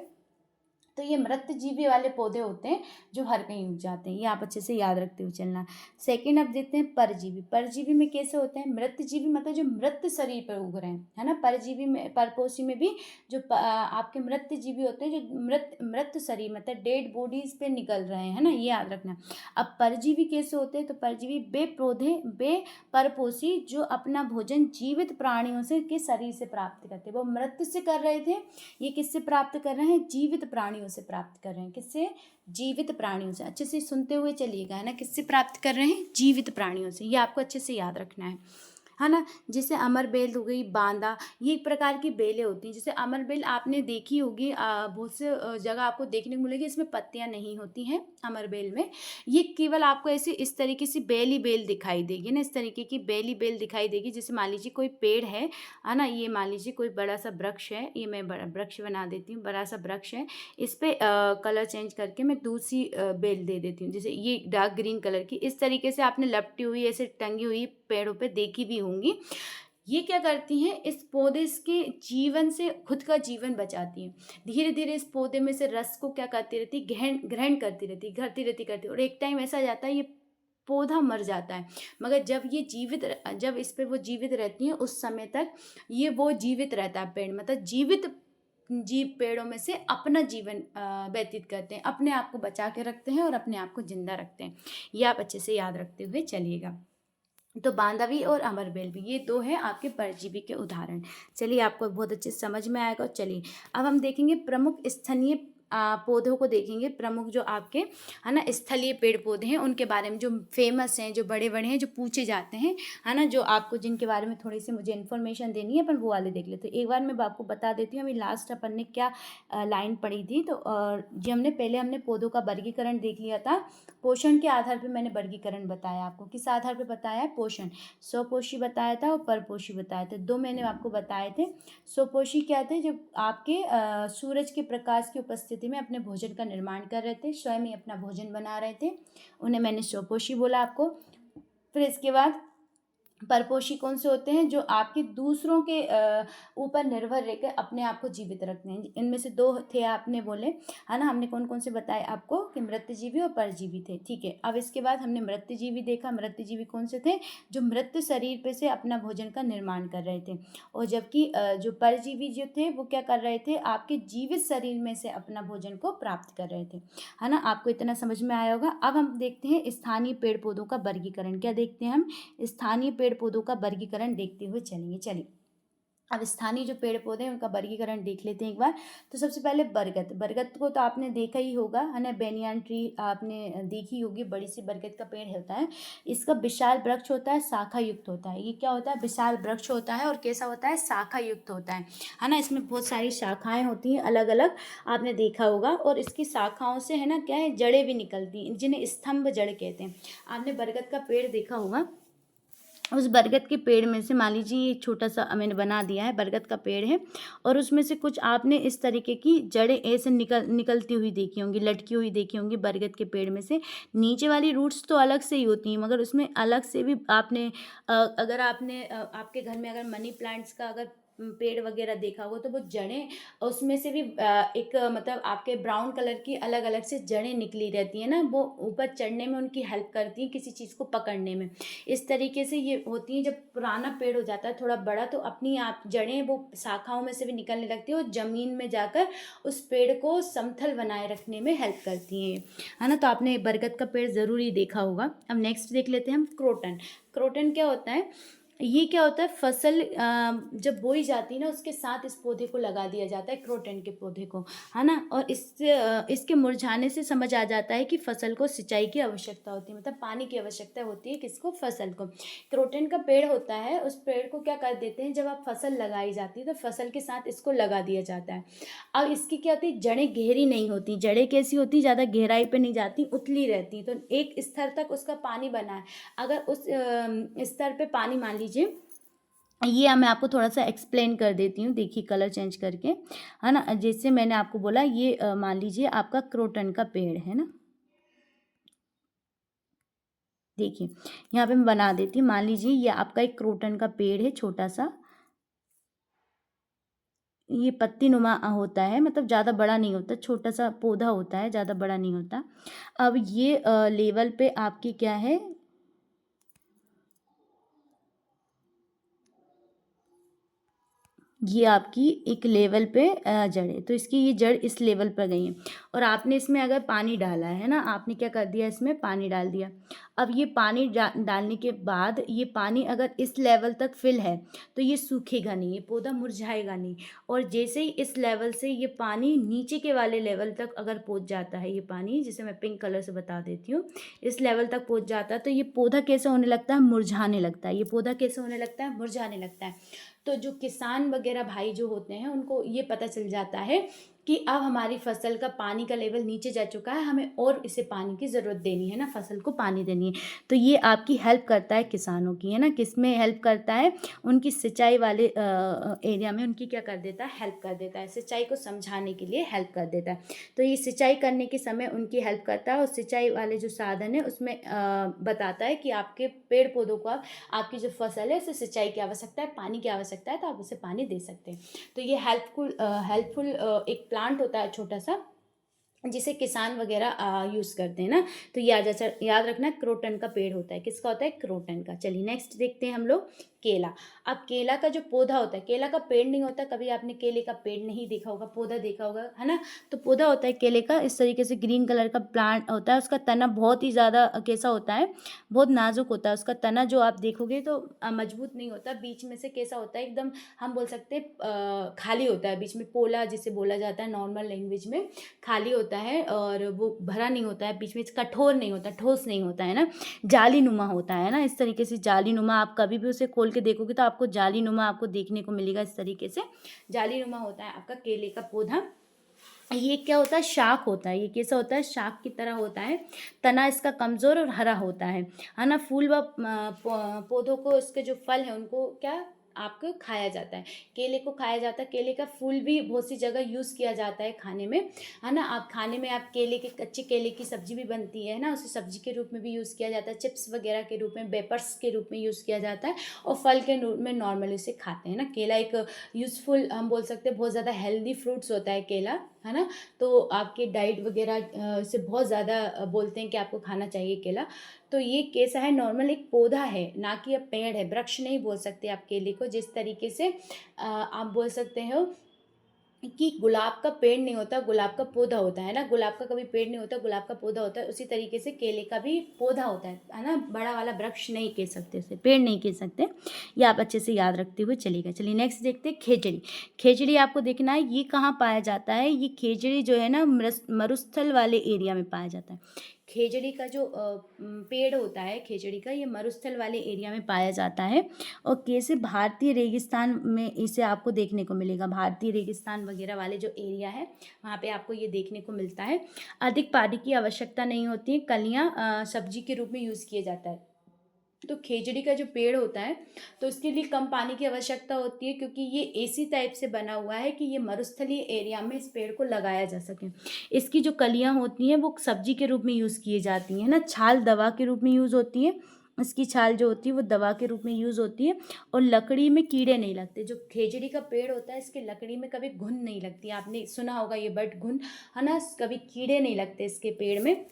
तो ये मृतजीवी वाले पौधे होते हैं जो हर कहीं उग जाते हैं, ये आप अच्छे से याद रखते हुए चलना। सेकंड अब देखते हैं परजीवी। परजीवी में कैसे होते हैं? मृतजीवी मतलब जो मृत शरीर पर उग रहे हैं, है ना। परजीवी में, परपोषी में भी जो आपके मृतजीवी होते हैं जो मृत शरीर मतलब डेड बॉडीज पे निकल रहे हैं, है ना, ये याद रखना। अब परजीवी कैसे होते हैं? तो परजीवी वे पौधे, वे परपोषी जो अपना भोजन जीवित प्राणियों से के शरीर से प्राप्त करते हैं। वो मृत से कर रहे थे, ये किससे प्राप्त कर रहे हैं? जीवित प्राणियों से प्राप्त कर रहे हैं। किससे? जीवित प्राणियों से। अच्छे से सुनते हुए चलिएगा, है ना। किससे प्राप्त कर रहे हैं? जीवित प्राणियों से। ये आपको अच्छे से याद रखना है ना। जैसे अमर बेल हो गई, बांदा, ये एक प्रकार की बेलें होती हैं। जैसे अमर बेल आपने देखी होगी, बहुत से जगह आपको देखने को मिलेगी, इसमें पत्तियां नहीं होती हैं अमर बेल में। ये केवल आपको ऐसे इस तरीके से बेल ही बेल दिखाई देगी ना, इस तरीके की बेल ही बेल दिखाई देगी। जैसे मान लीजिए कोई पेड़ है ना, ये मान लीजिए कोई बड़ा सा वृक्ष है, ये मैं बड़ा वृक्ष बना देती हूँ, बड़ा सा वृक्ष है, इस पे कलर चेंज करके मैं दूसरी बेल दे देती हूँ। जैसे ये डार्क ग्रीन कलर की, इस तरीके से आपने लपटी हुई ऐसे टंगी हुई पेड़ों पे देखी भी होंगी। ये क्या करती हैं? इस पौधे के जीवन से खुद का जीवन बचाती हैं। धीरे धीरे इस पौधे में से रस को क्या करती रहती? ग्रहण करती रहती, और एक टाइम ऐसा जाता है ये पौधा मर जाता है। मगर जब इस पे वो जीवित रहती हैं उस समय तक ये वो जीवित रहता है पेड़, मतलब जीवित जीव पेड़ों में से अपना जीवन व्यतीत करते हैं, अपने आप को बचा के रखते हैं और अपने आप को जिंदा रखते हैं। ये आप अच्छे से याद रखते हुए चलिएगा। तो बांधवी और अमरबेल भी, ये दो हैं आपके परजीवी के उदाहरण। चलिए, आपको बहुत अच्छे से समझ में आएगा। चलिए अब हम देखेंगे प्रमुख स्थानीय पौधों को देखेंगे। प्रमुख जो आपके, है ना, स्थलीय पेड़ पौधे हैं उनके बारे में, जो फेमस हैं, जो बड़े बड़े हैं, जो पूछे जाते हैं, है ना, जो आपको जिनके बारे में थोड़ी सी मुझे इन्फॉर्मेशन देनी है, पर वो वाले देख लेते हैं। एक बार मैं आपको बता देती हूँ, अभी लास्ट अपन ने क्या लाइन पढ़ी थी। तो जो हमने पौधों का वर्गीकरण देख लिया था। पोषण के आधार पर मैंने वर्गीकरण बताया आपको। किस आधार पर बताया? पोषण। स्वपोषी बताया था और परपोषी बताया था। दो मैंने आपको बताए थे। स्वपोषी क्या थे? जो आपके सूरज के प्रकाश की उपस्थिति में अपने भोजन का निर्माण कर रहे थे, स्वयं ही अपना भोजन बना रहे थे, उन्हें मैंने स्वपोषी बोला आपको। फिर इसके बाद परपोषी कौन से होते हैं? जो आपके दूसरों के ऊपर निर्भर रहकर अपने आप को जीवित रखते हैं। इनमें से दो थे आपने बोले, है ना। हमने कौन कौन से बताए आपको? कि मृतजीवी और परजीवी थे। ठीक है, अब इसके बाद हमने मृतजीवी देखा। मृतजीवी कौन से थे? जो मृत शरीर पे से अपना भोजन का निर्माण कर रहे थे। और जबकि जो परजीवी जो थे वो क्या कर रहे थे? आपके जीवित शरीर में से अपना भोजन को प्राप्त कर रहे थे, है ना। आपको इतना समझ में आया होगा। अब हम देखते हैं स्थानीय पेड़ पौधों का वर्गीकरण। क्या देखते हैं हम? स्थानीय पेड़ पौधों का वर्गीकरण देखते हुए चलेंगे। चलिए, अब स्थानीय जो पेड़ पौधे हैं उनका वर्गीकरण देख लेते हैं एक बार। तो सबसे पहले बरगद। बरगद को तो आपने देखा ही होगा, है ना। बेनियन ट्री आपने देखी होगी, बड़ी सी बरगद का पेड़ होता है। इसका विशाल वृक्ष होता है, शाखा युक्त होता है। ये क्या होता है? विशाल वृक्ष होता है और कैसा होता है? शाखा युक्त होता है ना। इसमें बहुत सारी शाखाएं होती हैं अलग अलग, आपने देखा होगा। और इसकी शाखाओं से, है ना, क्या है? जड़ें भी निकलती हैं, जिन्हें स्तंभ जड़ कहते हैं। आपने बरगद का पेड़ देखा होगा। उस बरगद के पेड़ में से, मान लीजिए ये छोटा सा मैंने बना दिया है, बरगद का पेड़ है, और उसमें से कुछ आपने इस तरीके की जड़ें ऐसे निकलती हुई देखी होंगी, लटकी हुई देखी होंगी बरगद के पेड़ में से। नीचे वाली रूट्स तो अलग से ही होती हैं, मगर उसमें अलग से भी आपने अगर आपने आपके घर में अगर मनी प्लांट्स का अगर पेड़ वगैरह देखा होगा, तो वो जड़ें उसमें से भी एक मतलब आपके ब्राउन कलर की अलग अलग से जड़ें निकली रहती हैं ना, वो ऊपर चढ़ने में उनकी हेल्प करती हैं, किसी चीज़ को पकड़ने में। इस तरीके से ये होती हैं। जब पुराना पेड़ हो जाता है थोड़ा बड़ा, तो अपनी आप जड़ें वो शाखाओं में से भी निकलने लगती है और ज़मीन में जाकर उस पेड़ को समतल बनाए रखने में हेल्प करती हैं, है ना। तो आपने बरगद का पेड़ ज़रूर ही देखा होगा। अब नेक्स्ट देख लेते हैं हम क्रोटन। क्रोटन क्या होता है? ये क्या होता है? फसल जब बोई जाती है ना, उसके साथ इस पौधे को लगा दिया जाता है, क्रोटन के पौधे को, है ना। और इसके मुरझाने से समझ आ जाता है कि फसल को सिंचाई की आवश्यकता होती है, मतलब पानी की आवश्यकता होती है किसको? फसल को। क्रोटन का पेड़ होता है, उस पेड़ को क्या कर देते हैं, जब आप फसल लगाई जाती है तो फसल के साथ इसको लगा दिया जाता है। अब इसकी क्या होती है? जड़ें गहरी नहीं होती। जड़ें कैसी होती? ज़्यादा गहराई पे नहीं जाती, उतली रहती। तो एक स्तर तक उसका पानी बना है। अगर उस स्तर पे पानी, मान लीजिए, ये मैं आपको थोड़ा सा एक्सप्लेन कर देती हूँ, देखिए कलर चेंज करके, है ना। जैसे मैंने आपको बोला, ये मान लीजिए आपका क्रोटन का पेड़ है ना। देखिए यहाँ पे मैं बना देती हूँ। मान लीजिए ये आपका एक क्रोटन का पेड़ है छोटा सा, ये पत्ती नुमा होता है, मतलब ज़्यादा बड़ा नहीं होता, छोटा सा पौधा होता है, ज़्यादा बड़ा नहीं होता। अब ये लेवल पे आपकी क्या है, ये आपकी एक लेवल पे जड़ है, तो इसकी ये जड़ इस लेवल पर गई है और आपने इसमें अगर पानी डाला है ना, आपने क्या कर दिया, इसमें पानी डाल दिया। अब ये पानी डालने के बाद ये पानी अगर इस लेवल तक फिल है तो ये सूखेगा नहीं, ये पौधा मुरझाएगा नहीं। और जैसे ही इस लेवल से ये पानी नीचे के वाले लेवल तक अगर पहुंच जाता है, ये पानी जिसे मैं पिंक कलर से बता देती हूँ, इस लेवल तक पहुंच जाता है तो ये पौधा कैसे होने लगता है, मुरझाने लगता है। ये पौधा कैसे होने लगता है, मुरझाने लगता है। तो जो किसान वगैरह भाई जो होते हैं उनको ये पता चल जाता है कि अब हमारी फसल का पानी का लेवल नीचे जा चुका है, हमें और इसे पानी की ज़रूरत देनी है ना, फसल को पानी देनी है। तो ये आपकी हेल्प करता है किसानों की, है ना, किस में हेल्प करता है, उनकी सिंचाई वाले एरिया में उनकी क्या कर देता है, हेल्प कर देता है, सिंचाई को समझाने के लिए हेल्प कर देता है। तो ये सिंचाई करने के समय उनकी हेल्प करता है और सिंचाई वाले जो साधन है उसमें बताता है कि आपके पेड़ पौधों को आपकी जो फसल है उसे सिंचाई की आवश्यकता है, पानी की आवश्यकता है, तो आप उसे पानी दे सकते हैं। तो ये हेल्पफुल एक प्लांट होता है छोटा सा, जिसे किसान वगैरह यूज़ करते हैं ना। तो याद रखना, क्रोटन का पेड़ होता है, किसका होता है, क्रोटन का। चलिए नेक्स्ट देखते हैं हम लोग केला। अब केला का जो पौधा होता है, केला का पेड़ नहीं होता, कभी आपने केले का पेड़ नहीं देखा होगा, पौधा देखा होगा, है ना। तो पौधा होता है केले का, इस तरीके से ग्रीन कलर का प्लांट होता है। उसका तना बहुत ही ज़्यादा कैसा होता है, बहुत नाजुक होता है उसका तना, जो आप देखोगे तो मजबूत नहीं होता, बीच में से कैसा होता है, एकदम हम बोल सकते हैं खाली होता है, बीच में पोला जिसे बोला जाता है नॉर्मल लैंग्वेज में, खाली होता है और वो भरा नहीं होता है, बीच में कठोर नहीं होता, ठोस नहीं होता है ना, जाली नुमा होता है ना, इस तरीके से जाली नुमा। आप कभी भी उसे खोल के देखोगे तो आपको जाली नुमा आपको देखने को मिलेगा, इस तरीके से जाली नुमा होता है आपका केले का पौधा। ये क्या होता है, शाख होता है, ये कैसा होता है, शाख की तरह होता है। तना इसका कमज़ोर और हरा होता है ना। फूल व पौधों को, इसके जो फल है उनको क्या आपको खाया जाता है, केले को खाया जाता है। केले का फूल भी बहुत सी जगह यूज़ किया जाता है खाने में, है ना। आप खाने में आप कच्चे केले की सब्जी भी बनती है ना, उसे सब्जी के रूप में भी यूज़ किया जाता है, चिप्स वगैरह के रूप में, वेपर्स के रूप में यूज़ किया जाता है, और फल के रूप में नॉर्मली इसे खाते हैं ना। केला एक यूज़फुल, हम बोल सकते हैं बहुत ज़्यादा हेल्दी फ्रूट्स होता है केला, है ना। तो आपके डाइट वगैरह से बहुत ज़्यादा बोलते हैं कि आपको खाना चाहिए केला। तो ये कैसा है, नॉर्मल एक पौधा है, ना कि अब पेड़ है, वृक्ष नहीं बोल सकते आप केले को। जिस तरीके से आप बोल सकते हो कि गुलाब का पेड़ नहीं होता, गुलाब का पौधा होता है ना, गुलाब का कभी पेड़ नहीं होता, गुलाब का पौधा होता है, उसी तरीके से केले का भी पौधा होता है ना। बड़ा वाला वृक्ष नहीं कह सकते उसे, पेड़ नहीं कह सकते। ये आप अच्छे से याद रखते हुए चलिएगा। चलिए नेक्स्ट देखते हैं खेजड़ी। खेजड़ी आपको देखना है, ये कहाँ पाया जाता है, ये खेजड़ी जो है ना मरुस्थल वाले एरिया में पाया जाता है। खेजड़ी का जो पेड़ होता है खेजड़ी का, ये मरुस्थल वाले एरिया में पाया जाता है। और कैसे, भारतीय रेगिस्तान में इसे आपको देखने को मिलेगा, भारतीय रेगिस्तान वगैरह वाले जो एरिया है वहाँ पे आपको ये देखने को मिलता है। अधिक पानी की आवश्यकता नहीं होती है, कलियाँ सब्जी के रूप में यूज़ किया जाता है। तो खेजड़ी का जो पेड़ होता है तो इसके लिए कम पानी की आवश्यकता होती है, क्योंकि ये ऐसी टाइप से बना हुआ है कि ये मरुस्थलीय एरिया में इस पेड़ को लगाया जा सके। इसकी जो कलियां होती हैं वो सब्जी के रूप में यूज़ किए जाती हैं ना, छाल दवा के रूप में यूज़ होती है, इसकी छाल जो होती है वो दवा के रूप में यूज़ होती है। और लकड़ी में कीड़े नहीं लगते, जो खेजड़ी का पेड़ होता है इसके लकड़ी में कभी घुन नहीं लगती, आपने सुना होगा ये बट घुन, है ना, कभी कीड़े नहीं लगते इसके पेड़ में।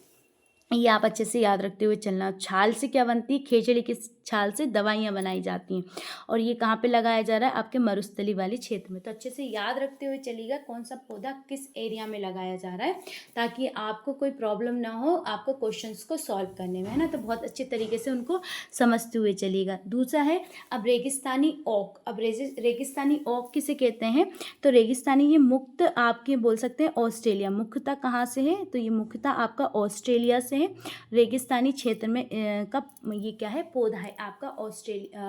ये आप अच्छे से याद रखते हुए चलना। छाल से क्या बनती है, खेजड़ी की छाल से दवाइयाँ बनाई जाती हैं। और ये कहाँ पे लगाया जा रहा है, आपके मरुस्थली वाले क्षेत्र में। तो अच्छे से याद रखते हुए चलिएगा कौन सा पौधा किस एरिया में लगाया जा रहा है, ताकि आपको कोई प्रॉब्लम ना हो आपको क्वेश्चंस को सॉल्व करने में, है ना। तो बहुत अच्छे तरीके से उनको समझते हुए चलिएगा। दूसरा है अब रेगिस्तानी ओक। अब रेगिस्तानी ओक किसे कहते हैं, तो रेगिस्तानी ये मुक्त आपके बोल सकते हैं ऑस्ट्रेलिया, मुख्यतः कहाँ से है, तो ये मुख्यतः आपका ऑस्ट्रेलिया से है। रेगिस्तानी क्षेत्र में का ये क्या है, पौधा है आपका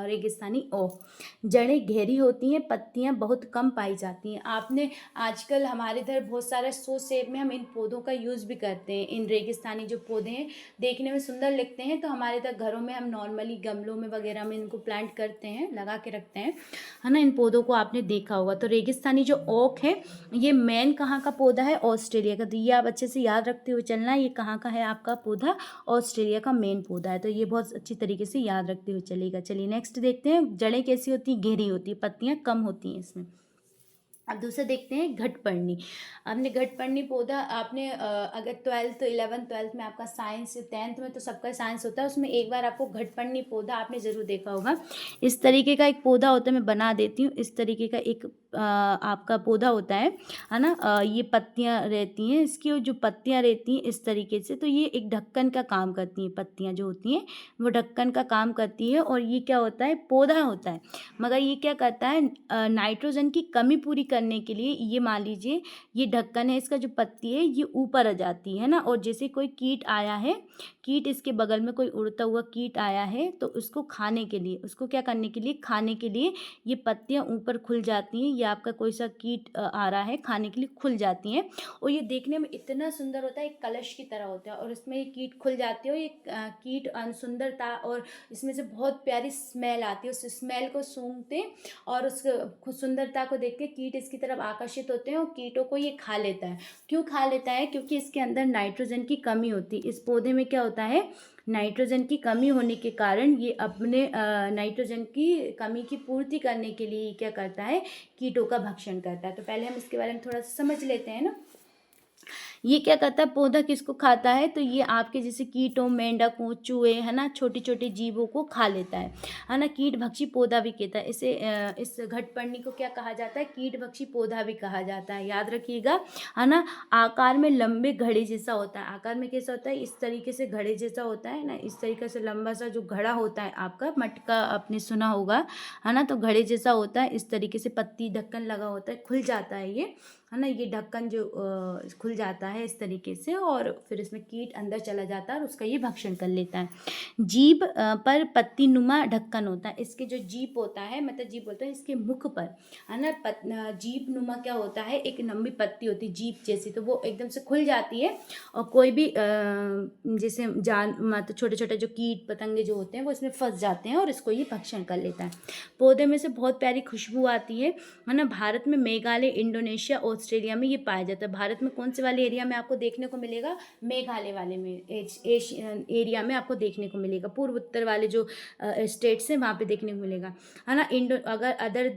रेगिस्तानी ओक। जड़ें गहरी होती हैं, पत्तियां बहुत कम पाई जाती हैं। आपने आजकल हमारे इधर बहुत सारे शो शेप में हम इन पौधों का यूज़ भी करते हैं। इन रेगिस्तानी जो पौधे हैं देखने में सुंदर लगते हैं, तो हमारे इधर घरों में हम नॉर्मली गमलों में वगैरह में इनको प्लांट करते हैं, लगा के रखते हैं, है ना। इन पौधों को आपने देखा होगा। तो रेगिस्तानी जो ओक है ये मेन कहाँ का पौधा है, ऑस्ट्रेलिया का। तो ये आप अच्छे से याद रखते हुए चलना, ये कहाँ का है आपका पौधा, ऑस्ट्रेलिया का मेन पौधा है। तो ये बहुत अच्छी तरीके से याद रखते हुए चलेगा। चलिए नेक्स्ट देखते हैं, जड़ें कैसी होती हैं, गहरी होती है, पत्तियां कम होती हैं इसमें। अब दूसरा देखते हैं घटपर्णी। आपने घटपर्णी पौधा आपने अगर 12th 11th 12th में आपका साइंस, 10th में तो सबका साइंस होता है, उसमें एक बार आपको घटपर्णी पौधा आपने ज़रूर देखा होगा। इस तरीके का एक पौधा होता है, मैं बना देती हूँ। इस तरीके का एक आपका पौधा होता है ना। ये पत्तियाँ रहती हैं इसकी, और जो पत्तियाँ रहती हैं इस तरीके से, तो ये एक ढक्कन का काम करती हैं। पत्तियाँ जो होती हैं वो ढक्कन का काम करती है। और ये क्या होता है, पौधा होता है, मगर ये क्या करता है, नाइट्रोजन की कमी पूरी करने के लिए, ये मान लीजिए ये ढक्कन है, इसका जो पत्ती है ये ऊपर आ जाती है ना। और जैसे कोई कीट आया है, कीट इसके बगल में कोई उड़ता हुआ कीट आया है, तो उसको खाने के लिए, उसको क्या करने के लिए, खाने के लिए ये पत्तियां ऊपर खुल जाती हैं। या आपका कोई सा कीट आ रहा है खाने के लिए, खुल जाती हैं। और ये देखने में इतना सुंदर होता है, एक कलश की तरह होता है, और इसमें ये कीट खुल जाती है। और ये कीट सुंदरता, और इसमें से बहुत प्यारी स्मेल आती है। उस स्मेल को सूंघते और उस सुंदरता को देख के कीट इसकी तरफ आकर्षित होते हैं, और कीटों को ये खा लेता है। क्यों खा लेता है, क्योंकि इसके अंदर नाइट्रोजन की कमी होती है। इस पौधे में क्या होता है, नाइट्रोजन की कमी होने के कारण ये अपने नाइट्रोजन की कमी की पूर्ति करने के लिए क्या करता है, कीटों का भक्षण करता है। तो पहले हम इसके बारे में थोड़ा सा समझ लेते हैं ना। ये क्या करता है, पौधा किसको खाता है, तो ये आपके जैसे कीटों, मेंढकों, चूहे, है ना, छोटे छोटे जीवों को खा लेता है ना। कीट भक्षी पौधा भी कहता है इसे। इस घटपर्णी को क्या कहा जाता है, कीट भक्षी पौधा भी कहा जाता है, याद रखिएगा, है ना। आकार में लंबे घड़े जैसा होता है। आकार में कैसा होता है, इस तरीके से घड़े जैसा होता है ना। इस तरीके से लंबा सा जो घड़ा होता है आपका, मटका आपने सुना होगा, है ना। तो घड़े जैसा होता है, इस तरीके से पत्ती ढक्कन लगा होता है, खुल जाता है ये, है ना। ये ढक्कन जो खुल जाता है इस तरीके से, और फिर इसमें कीट अंदर चला जाता है और उसका ये भक्षण कर लेता है। जीभ पर पत्ती नुमा ढक्कन होता है। इसके जो जीभ होता है, मतलब जीभ बोलते हैं इसके मुख पर, है ना। जीभ नुमा क्या होता है, एक लंबी पत्ती होती है जीभ जैसी, तो वो एकदम से खुल जाती है। और कोई भी जैसे मतलब छोटे छोटे जो कीट पतंगे जो होते हैं वो इसमें फंस जाते हैं, और इसको ये भक्षण कर लेता है। पौधे में से बहुत प्यारी खुशबू आती है ना। भारत में मेघालय, इंडोनेशिया, ऑस्ट्रेलिया में ये पाया जाता है। भारत में कौन से वाले एरिया में आपको देखने को मिलेगा, मेघालय वाले में, एशियन एरिया में आपको देखने को मिलेगा। पूर्व उत्तर वाले जो स्टेट्स हैं वहाँ पे देखने को मिलेगा, है ना। अगर अदर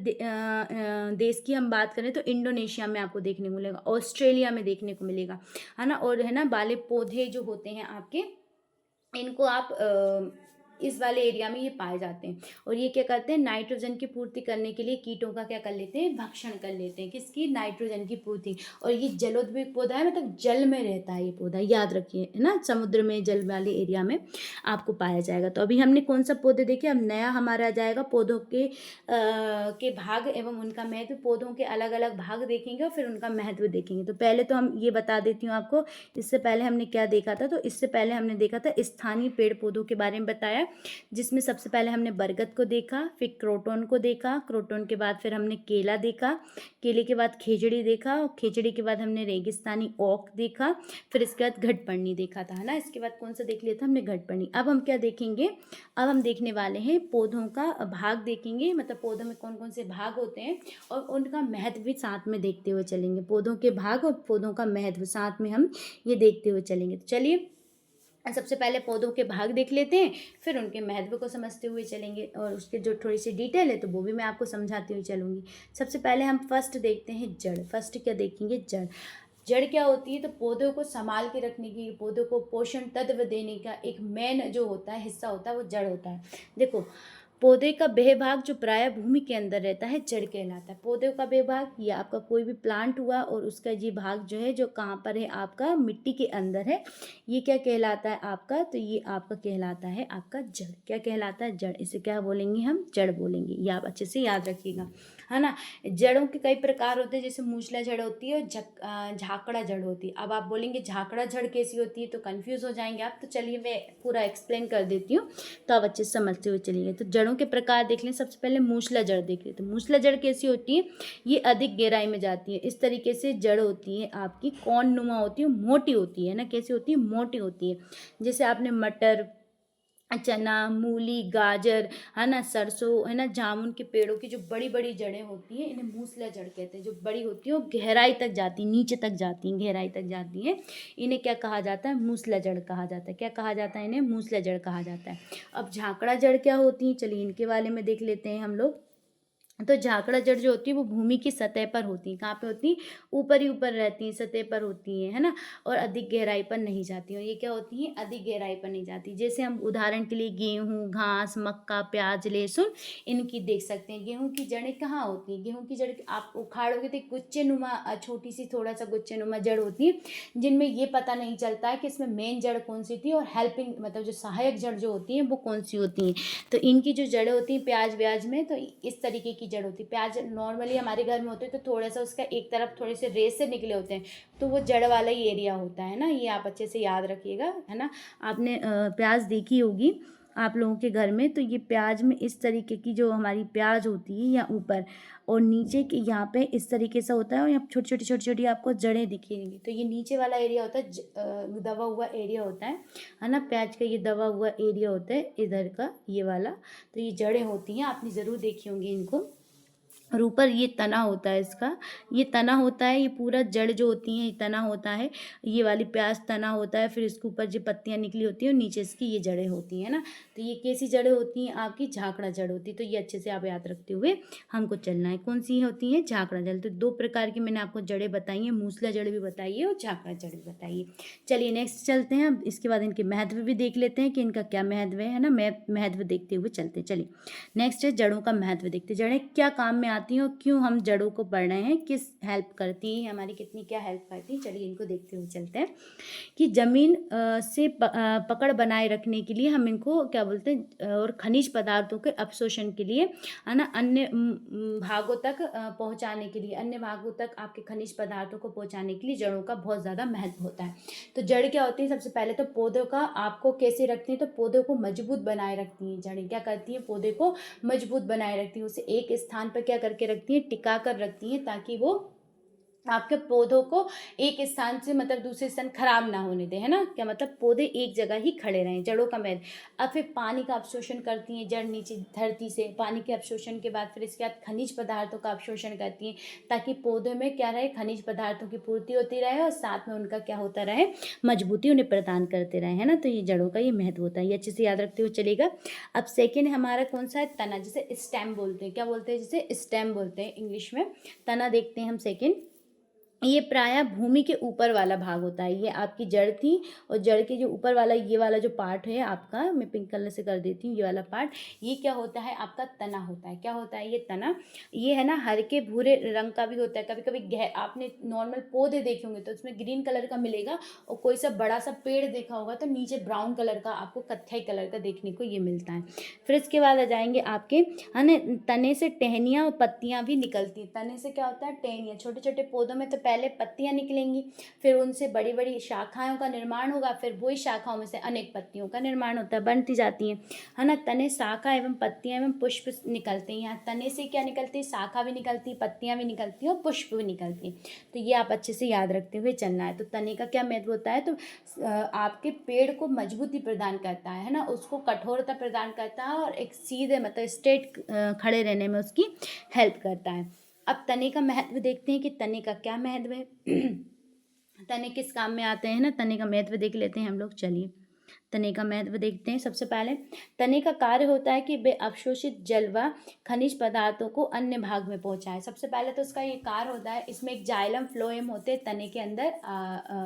देश की हम बात करें तो इंडोनेशिया में आपको देखने को मिलेगा, ऑस्ट्रेलिया में देखने को मिलेगा, है ना। और है ना, वाले पौधे जो होते हैं आपके, इनको आप इस वाले एरिया में ये पाए जाते हैं। और ये क्या करते हैं, नाइट्रोजन की पूर्ति करने के लिए कीटों का क्या कर लेते हैं, भक्षण कर लेते हैं, किसकी, नाइट्रोजन की पूर्ति। और ये जलोद्भिद पौधा है, मतलब जल में रहता है ये पौधा, याद रखिए, है ना। समुद्र में, जल वाले एरिया में आपको पाया जाएगा। तो अभी हमने कौन सा पौधे देखे, अब नया हमारा आ जाएगा पौधों के भाग एवं उनका महत्व। पौधों के अलग अलग भाग देखेंगे और फिर उनका महत्व देखेंगे। तो पहले तो हम ये बता देती हूँ आपको, इससे पहले हमने क्या देखा था, तो इससे पहले हमने देखा था स्थानीय पेड़ पौधों के बारे में बताया, जिसमें सबसे पहले हमने बरगद को देखा, फिर क्रोटोन को देखा, क्रोटोन के बाद फिर हमने केला देखा, केले के बाद खेजड़ी देखा, और खेजड़ी के बाद हमने रेगिस्तानी ओक देखा, फिर इसके बाद घटपर्णी देखा था, है ना। इसके बाद कौन सा देख लिया था हमने, घटपर्णी। अब हम क्या देखेंगे, अब हम देखने वाले हैं पौधों का भाग देखेंगे, मतलब पौधों में कौन कौन से भाग होते हैं और उनका महत्व भी साथ में देखते हुए चलेंगे। पौधों के भाग और पौधों का महत्व साथ में हम ये देखते हुए चलेंगे। तो चलिए सबसे पहले पौधों के भाग देख लेते हैं, फिर उनके महत्व को समझते हुए चलेंगे, और उसके जो थोड़ी सी डिटेल है तो वो भी मैं आपको समझाती हुई चलूँगी। सबसे पहले हम फर्स्ट देखते हैं जड़। फर्स्ट क्या देखेंगे, जड़। जड़ क्या होती है, तो पौधों को संभाल के रखने की, पौधों को पोषण तत्व देने का एक मेन जो होता है, हिस्सा होता है, वो जड़ होता है। देखो, पौधे का वह भाग जो प्राय भूमि के अंदर रहता है, जड़ कहलाता है। पौधे का वह भाग, ये आपका कोई भी प्लांट हुआ और उसका ये भाग जो है, जो कहाँ पर है, आपका मिट्टी के अंदर है, ये क्या कहलाता है आपका, तो ये आपका कहलाता है आपका जड़। क्या कहलाता है, जड़। इसे क्या बोलेंगे हम, जड़ बोलेंगे। ये आप अच्छे से याद रखिएगा, है ना। जड़ों के कई प्रकार होते हैं, जैसे मूसला जड़ होती है और झाकड़ा जड़ होती है। अब आप बोलेंगे झाकड़ा जड़ कैसी होती है, तो कंफ्यूज हो जाएंगे आप। तो चलिए मैं पूरा एक्सप्लेन कर देती हूँ, तो आप अच्छे से समझते हुए चलिए। तो जड़ों के प्रकार देख लें। सबसे पहले मूसला जड़ देख लें। तो मूसला जड़ कैसी होती है, ये अधिक गहराई में जाती है। इस तरीके से जड़ होती है आपकी, कौन नुमा होती है, मोटी होती है ना। कैसी होती है, मोटी होती है। जैसे आपने मटर, चना, मूली, गाजर, है ना, सरसों, है ना, जामुन के पेड़ों की जो बड़ी बड़ी जड़ें होती हैं, इन्हें मूसला जड़ कहते हैं। जो बड़ी होती हैं वो गहराई तक जाती हैं, नीचे तक जाती हैं, गहराई तक जाती हैं। इन्हें क्या कहा जाता है, मूसला जड़ कहा जाता है। क्या कहा जाता है, इन्हें मूसला जड़ कहा जाता है। अब झाकड़ा जड़ क्या होती है, चलिए इनके बारे में देख लेते हैं हम लोग। तो झाकड़ा जड़ जो होती है वो भूमि की सतह पर होती हैं। कहाँ पे होती हैं? ऊपर ही ऊपर रहती हैं, सतह पर होती हैं, है ना? और अधिक गहराई पर नहीं जाती हैं। और ये क्या होती हैं? अधिक गहराई पर नहीं जाती। जैसे हम उदाहरण के लिए गेहूँ, घास, मक्का, प्याज, लहसुन इनकी देख सकते हैं। गेहूँ की जड़ें कहाँ होती हैं? गेहूँ की जड़ आप उखाड़ोगे तो एक गुच्छेनुमा छोटी सी थोड़ा-सा गुच्छेनुमा जड़ होती है, जिनमें ये पता नहीं चलता है कि इसमें मेन जड़ कौन-सी थी और हेल्पिंग मतलब जो सहायक जड़ जो होती हैं वो कौन-सी होती हैं। तो इनकी जो जड़ें होती हैं प्याज व्याज में, तो इस तरीके की जड़ होती है। प्याज नॉर्मली हमारे घर में होते हैं तो थोड़ा सा उसका एक तरफ थोड़े से रेस से निकले होते हैं, तो वो जड़ वाला ही एरिया होता है ना। ये आप अच्छे से याद रखिएगा, है ना। आपने प्याज देखी होगी आप लोगों के घर में, तो ये प्याज में इस तरीके की जो हमारी प्याज होती है या ऊपर और नीचे के यहाँ पे इस तरीके से होता है, और यहाँ छोटी छोटी आपको जड़ें दिखेंगी। तो ये नीचे वाला एरिया होता है दबा हुआ एरिया होता है ना। प्याज का ये दबा हुआ एरिया होता है इधर का, ये वाला। तो ये जड़ें होती हैं, आपने ज़रूर देखी होंगी इनको। और ऊपर ये तना होता है इसका, ये तना होता है, ये पूरा जड़ जो होती है ये तना होता है। ये वाली प्याज तना होता है, फिर इसके ऊपर जो पत्तियां निकली होती हैं और नीचे इसकी ये जड़ें होती हैं ना। तो ये कैसी जड़ें होती हैं? आपकी झाकड़ा जड़ होती है। तो ये अच्छे से आप याद रखते हुए हमको चलना है। कौन सी होती है? झाकड़ा जड़। तो दो प्रकार की मैंने आपको जड़ें बताई हैं, मूसला जड़ भी बताई है और झाकड़ा जड़ भी बताई है। चलिए नेक्स्ट चलते हैं। अब इसके बाद इनके महत्व भी देख लेते हैं कि इनका क्या महत्व है ना। महत्व देखते हुए चलते हैं। चलिए नेक्स्ट है जड़ों का महत्व देखते हैं। जड़ें क्या काम में आती हैं और क्यों हम जड़ों को पढ़ रहे हैं, किस हेल्प करती हैं, हमारी कितनी क्या हेल्प करती हैं। चलिए इनको देखते हुए चलते हैं कि ज़मीन से पकड़ बनाए रखने के लिए हम इनको क्या बोलते हैं, और खनिज पदार्थों के अवशोषण के लिए, है ना, अन्य भागों तक पहुंचाने के लिए, अन्य भागों तक आपके खनिज पदार्थों को पहुंचाने के लिए जड़ों का बहुत ज़्यादा महत्व होता है। तो जड़ क्या होती है? सबसे पहले तो पौधों का आपको कैसे रखती हैं? तो पौधों को मजबूत बनाए रखती हैं। जड़ें क्या करती हैं? पौधे को मजबूत बनाए रखती हैं, उसे एक स्थान पर क्या करके रखती हैं? टिका कर रखती हैं, ताकि वो आपके पौधों को एक स्थान से मतलब दूसरे स्थान खराब ना होने दें, है ना। क्या मतलब? पौधे एक जगह ही खड़े रहें। जड़ों का महत्व। अब फिर पानी का अवशोषण करती हैं जड़ नीचे धरती से। पानी के अवशोषण के बाद फिर इसके बाद खनिज पदार्थों का अवशोषण करती हैं, ताकि पौधों में क्या रहे? खनिज पदार्थों की पूर्ति होती रहे और साथ में उनका क्या होता रहे? मजबूती उन्हें प्रदान करते रहे, है ना। तो ये जड़ों का ये महत्व होता है, ये अच्छे से याद रखते हुए चलेगा। अब सेकेंड हमारा कौन सा है? तना, जिसे स्टेम बोलते हैं। क्या बोलते हैं? जिसे स्टेम बोलते हैं इंग्लिश में। तना देखते हैं हम सेकेंड। ये प्रायः भूमि के ऊपर वाला भाग होता है। ये आपकी जड़ थी, और जड़ के जो ऊपर वाला ये वाला जो पार्ट है आपका, मैं पिंक कलर से कर देती हूँ, ये वाला पार्ट, ये क्या होता है? आपका तना होता है। क्या होता है? ये तना। ये है ना हल्के भूरे रंग का भी होता है। कभी कभी आपने नॉर्मल पौधे देखे होंगे तो उसमें ग्रीन कलर का मिलेगा, और कोई सा बड़ा सा पेड़ देखा होगा तो नीचे ब्राउन कलर का, आपको कत्थई कलर का देखने को ये मिलता है। फिर इसके बाद आ जाएंगे आपके, है ना, तने से टहनियाँ और पत्तियाँ भी निकलती हैं। तने से क्या होता है? टहनियाँ। छोटे छोटे पौधों में तो पहले पत्तियां निकलेंगी, फिर उनसे बड़ी बड़ी शाखाओं का निर्माण होगा, फिर वही शाखाओं में से अनेक पत्तियों का निर्माण होता है, बनती जाती हैं, है ना। तने, शाखा एवं पत्तियां एवं पुष्प निकलते हैं। यहाँ तने से क्या निकलती है? शाखा भी निकलती है, पत्तियां भी निकलती हैं और पुष्प भी निकलती हैं। तो ये आप अच्छे से याद रखते हुए चलना है। तो तने का क्या महत्व होता है? तो आपके पेड़ को मजबूती प्रदान करता है ना, उसको कठोरता प्रदान करता है, और एक सीधे मतलब स्ट्रेट खड़े रहने में उसकी हेल्प करता है। अब तने का महत्व देखते हैं कि तने का क्या महत्व है। तने किस काम में आते हैं ना, तने का महत्व देख लेते हैं हम लोग। चलिए तने का महत्व देखते हैं। सबसे पहले तने का कार्य होता है कि वे अवशोषित जल व खनिज पदार्थों को अन्य भाग में पहुंचाए। सबसे पहले तो उसका ये कार्य होता है, इसमें एक जाइलम फ्लोएम होते हैं तने के अंदर,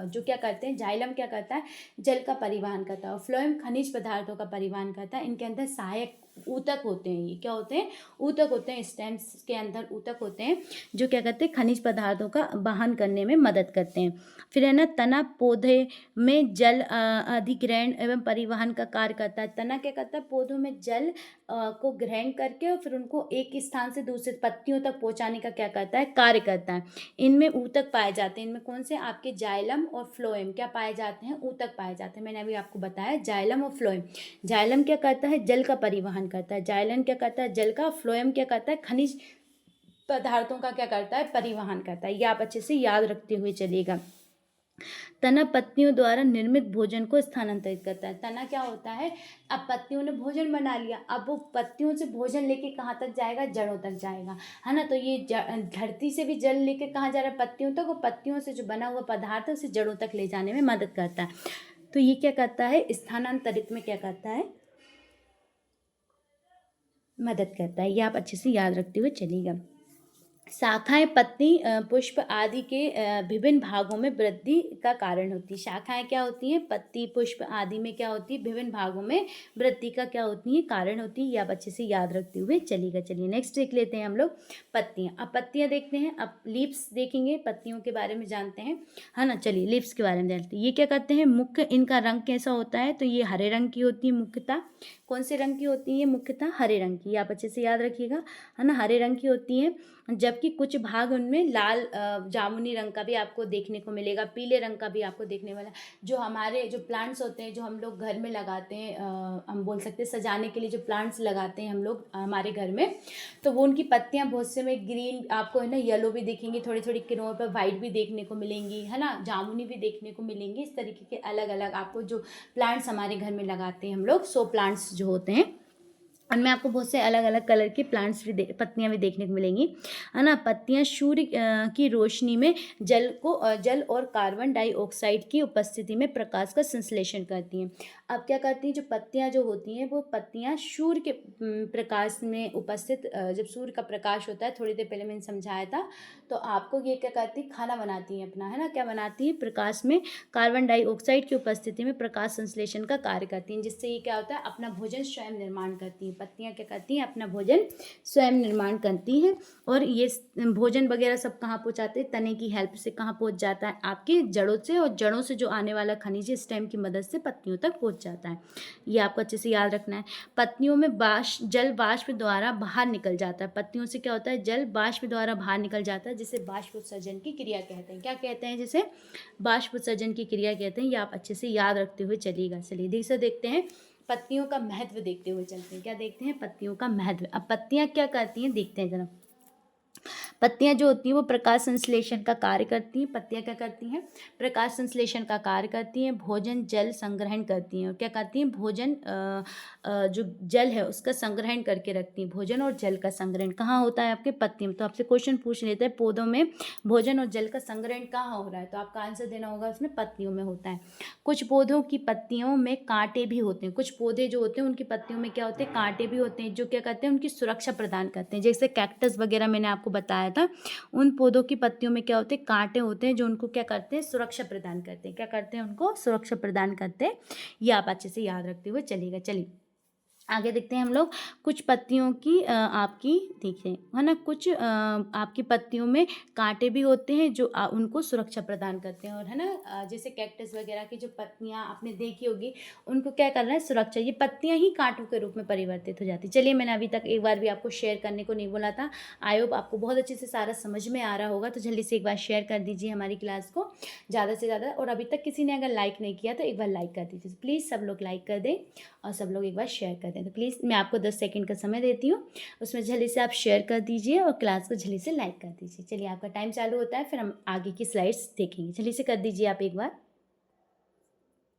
जो क्या करते हैं? जाइलम क्या करता है? जल का परिवहन करता है, और फ्लोएम खनिज पदार्थों का परिवहन करता है। इनके अंदर सहायक ऊतक होते हैं। ये क्या होते हैं? ऊतक होते हैं। स्टेम्स के अंदर ऊतक होते हैं, जो क्या करते हैं? खनिज पदार्थों का वहन करने में मदद करते हैं। फिर है ना, तना पौधे में जल अधिग्रहण एवं परिवहन का कार्य करता है। तना क्या करता है? पौधों में जल को ग्रहण करके और फिर उनको एक स्थान से दूसरे पत्तियों तक पहुंचाने का क्या करता है? कार्य करता है। इनमें ऊतक पाए जाते हैं। इनमें कौन से? आपके जाइलम और फ्लोएम क्या पाए जाते हैं? ऊतक पाए जाते हैं। मैंने अभी आपको बताया जाइलम और फ्लोएम। जाइलम क्या करता है? जल का परिवहन करता है। जाइलम क्या करता है? जल का। फ्लोएम क्या करता है? खनिज पदार्थों का क्या करता है? परिवहन करता है। ये आप अच्छे से याद रखते हुए चलिएगा। तना पत्तियों द्वारा निर्मित भोजन को स्थानांतरित करता है। तना क्या होता है? अब पत्तियों ने भोजन बना लिया, अब वो पत्तियों से भोजन लेके कहाँ तक जाएगा? जड़ों तक जाएगा, है ना। तो ये धरती से भी जल लेके कहाँ जा रहा है? पत्तियों तक, और पत्तियों से जो बना हुआ पदार्थ है उसे जड़ों तक ले जाने में मदद करता है। तो ये क्या करता है? स्थानांतरित में क्या करता है? मदद करता है। ये आप अच्छे से याद रखते हुए चलिएगा। शाखाएं पत्ती पुष्प आदि के विभिन्न भागों में वृद्धि का कारण होती है। शाखाएं क्या होती हैं? पत्ती पुष्प आदि में क्या होती है? विभिन्न भागों में वृद्धि का क्या होती है? कारण होती है। ये आप अच्छे से याद रखते हुए चलिएगा। चलिए नेक्स्ट देख लेते हैं हम लोग पत्तियां। अब पत्तियां देखते हैं, अब लीव्स देखेंगे, पत्तियों के बारे में जानते हैं, है ना। चलिए लीव्स के बारे में जानते हैं। ये क्या करते हैं? मुख्य इनका रंग कैसा होता है? तो ये हरे रंग की होती है मुख्यतः। कौन से रंग की होती है? मुख्यतः हरे रंग की। आप अच्छे से याद रखिएगा, है ना, हरे रंग की होती है। जबकि कुछ भाग उनमें लाल जामुनी रंग का भी आपको देखने को मिलेगा, पीले रंग का भी आपको देखने वाला। जो हमारे जो प्लांट्स होते हैं, जो हम लोग घर में लगाते हैं, हम बोल सकते हैं सजाने के लिए जो प्लांट्स लगाते हैं हम लोग हमारे घर में, तो वो उनकी पत्तियां बहुत से में ग्रीन आपको, है ना, येलो भी दिखेंगी, थोड़ी थोड़ी किरणों पर वाइट भी देखने को मिलेंगी, है ना, जामुनी भी देखने को मिलेंगी। इस तरीके के अलग अलग आपको जो प्लांट्स हमारे घर में लगाते हैं हम लोग, सो प्लांट्स जो होते हैं, उनमें आपको बहुत से अलग अलग कलर की प्लांट्स भी पत्तियां भी देखने को मिलेंगी, है ना। पत्तियां सूर्य की रोशनी में जल और कार्बन डाइऑक्साइड की उपस्थिति में प्रकाश का संश्लेषण करती हैं। अब क्या करती हैं? जो पत्तियां जो होती हैं, वो पत्तियां सूर्य के प्रकाश में उपस्थित, जब सूर्य का प्रकाश होता है, थोड़ी देर पहले मैंने समझाया था, तो आपको ये क्या करती है? खाना बनाती हैं अपना, है ना। क्या बनाती है? प्रकाश में कार्बन डाइऑक्साइड की उपस्थिति में प्रकाश संश्लेषण का कार्य करती हैं, जिससे ये क्या होता है? अपना भोजन स्वयं निर्माण करती हैं। पत्तियां क्या करती हैं? अपना भोजन स्वयं निर्माण करती हैं। और ये भोजन वगैरह सब कहाँ पहुँचाते हैं? तने की हेल्प से कहाँ पहुँच जाता है? आपकी जड़ों से, और जड़ों से जो आने वाला खनिज स्टेम की मदद से पत्तियों तक पहुँच जाता है। ये आपको अच्छे से याद रखना है। पत्तियों में जल वाष्प द्वारा बाहर निकल जाता है। पत्तियों से क्या होता है? जल वाष्प द्वारा बाहर निकल जाता है, जिसे बाष्प उत्सर्जन की क्रिया कहते हैं। क्या कहते हैं? जिसे बाष्प उत्सर्जन की क्रिया कहते हैं। ये आप अच्छे से याद रखते हुए चलिएगा। चलिए दूसरा देखते हैं, पत्तियों का महत्व देखते हुए चलते हैं। क्या देखते हैं? पत्तियों का महत्व। अब पत्तियां क्या करती हैं देखते हैं जरा। पत्तियां जो होती हैं वो प्रकाश संश्लेषण का कार्य करती हैं। पत्तियां क्या करती हैं? प्रकाश संश्लेषण का कार्य करती हैं। भोजन जल संग्रहण करती हैं। और क्या करती हैं? भोजन जो जल है उसका संग्रहण करके रखती हैं। भोजन और जल का संग्रहण कहाँ होता है? आपके पत्तियों में। तो आपसे क्वेश्चन पूछ लेते हैं, पौधों में भोजन और जल का संग्रहण कहाँ हो रहा है? तो आपका आंसर देना होगा, उसमें पत्तियों में होता है। कुछ पौधों की पत्तियों में कांटे भी होते हैं। कुछ पौधे जो होते हैं उनकी पत्तियों में क्या होते हैं? कांटे भी होते हैं, जो क्या करते हैं? उनकी सुरक्षा प्रदान करते हैं। जैसे कैक्टस वगैरह मैंने आपको बताया था, उन पौधों की पत्तियों में क्या होते हैं? कांटे होते हैं, जो उनको क्या करते हैं? सुरक्षा प्रदान करते हैं। क्या करते हैं? उनको सुरक्षा प्रदान करते हैं। ये आप अच्छे से याद रखते हुए चलिएगा। चलिए आगे देखते हैं हम लोग। कुछ पत्तियों की आपकी देखिए, है ना, कुछ आपकी पत्तियों में कांटे भी होते हैं, जो उनको सुरक्षा प्रदान करते हैं। और है ना, जैसे कैक्टस वगैरह की जो पत्तियां आपने देखी होगी, उनको क्या करना है? सुरक्षा। ये पत्तियां ही कांटों के रूप में परिवर्तित हो जाती। चलिए, मैंने अभी तक एक बार भी आपको शेयर करने को नहीं बोला था। आई होप आपको बहुत अच्छे से सारा समझ में आ रहा होगा। तो जल्दी से एक बार शेयर कर दीजिए हमारी क्लास को ज़्यादा से ज़्यादा। और अभी तक किसी ने अगर लाइक नहीं किया तो एक बार लाइक कर दीजिए प्लीज़। सब लोग लाइक कर दें और सब लोग एक बार शेयर कर दें। तो प्लीज़ मैं आपको 10 सेकंड का समय देती हूँ, उसमें जल्दी से आप शेयर कर दीजिए और क्लास को जल्दी से लाइक कर दीजिए। चलिए आपका टाइम चालू होता है, फिर हम आगे की स्लाइड्स देखेंगे। जल्दी से कर दीजिए आप एक बार।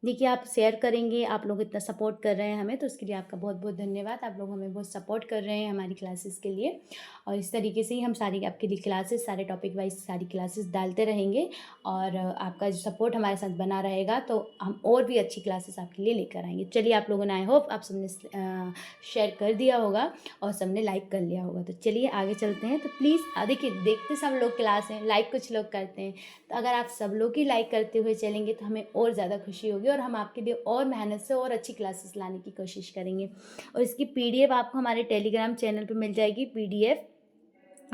देखिए आप शेयर करेंगे, आप लोग इतना सपोर्ट कर रहे हैं हमें, तो उसके लिए आपका बहुत बहुत धन्यवाद। आप लोग हमें बहुत सपोर्ट कर रहे हैं हमारी क्लासेस के लिए, और इस तरीके से ही हम सारी आपके लिए क्लासेस, सारे टॉपिक वाइज सारी क्लासेस डालते रहेंगे। और आपका जो सपोर्ट हमारे साथ बना रहेगा तो हम और भी अच्छी क्लासेस आपके लिए लेकर आएंगे। चलिए आप लोगों ने, आई होप आप सबने शेयर कर दिया होगा और सबने लाइक कर लिया होगा। तो चलिए आगे चलते हैं। तो प्लीज़ देखिए, देखते सब लोग क्लास हैं, लाइक कुछ लोग करते हैं, तो अगर आप सब लोग ही लाइक करते हुए चलेंगे तो हमें और ज़्यादा खुशी होगी, और हम आपके लिए और मेहनत से और अच्छी क्लासेस लाने की कोशिश करेंगे। और इसकी पीडीएफ आपको हमारे टेलीग्राम चैनल पे मिल जाएगी। पीडीएफ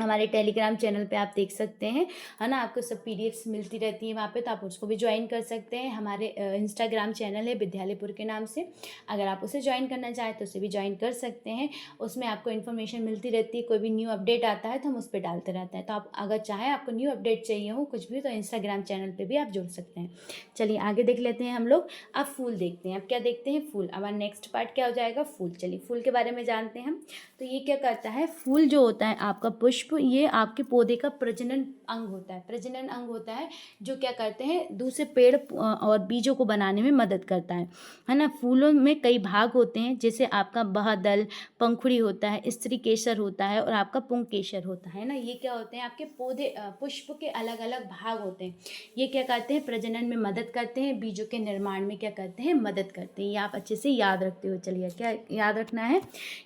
हमारे टेलीग्राम चैनल पे आप देख सकते हैं, है ना, आपको सब पीडीएफ्स मिलती रहती हैं वहाँ पे, तो आप उसको भी ज्वाइन कर सकते हैं। हमारे इंस्टाग्राम चैनल है विद्यालयपुर के नाम से, अगर आप उसे ज्वाइन करना चाहें तो उसे भी ज्वाइन कर सकते हैं। उसमें आपको इन्फॉर्मेशन मिलती रहती है, कोई भी न्यू अपडेट आता है तो हम उस पर डालते रहते हैं। तो आप अगर चाहें, आपको न्यू अपडेट चाहिए हो कुछ भी, तो इंस्टाग्राम चैनल पर भी आप जुड़ सकते हैं। चलिए आगे देख लेते हैं हम लोग। अब फूल देखते हैं। अब क्या देखते हैं? फूल। अब नेक्स्ट पार्ट क्या हो जाएगा? फूल। चलिए फूल के बारे में जानते हैं हम। तो ये क्या करता है? फूल जो होता है आपका पुष्प पुष्प ये आपके पौधे का प्रजनन अंग होता है, प्रजनन अंग होता है जो क्या करते हैं दूसरे पेड़ और बीजों को बनाने में मदद करता है ना। फूलों में कई भाग होते हैं, जैसे आपका बाह्यदल, पंखुड़ी होता है, स्त्री केसर होता है और आपका पुंकेसर होता है ना। ये क्या होते हैं आपके पौधे पुष्प के अलग अलग भाग होते हैं। ये क्या करते हैं प्रजनन में मदद करते हैं, बीजों के निर्माण में क्या करते हैं मदद करते हैं। ये आप अच्छे से याद रखते हुए चलिए। क्या याद रखना है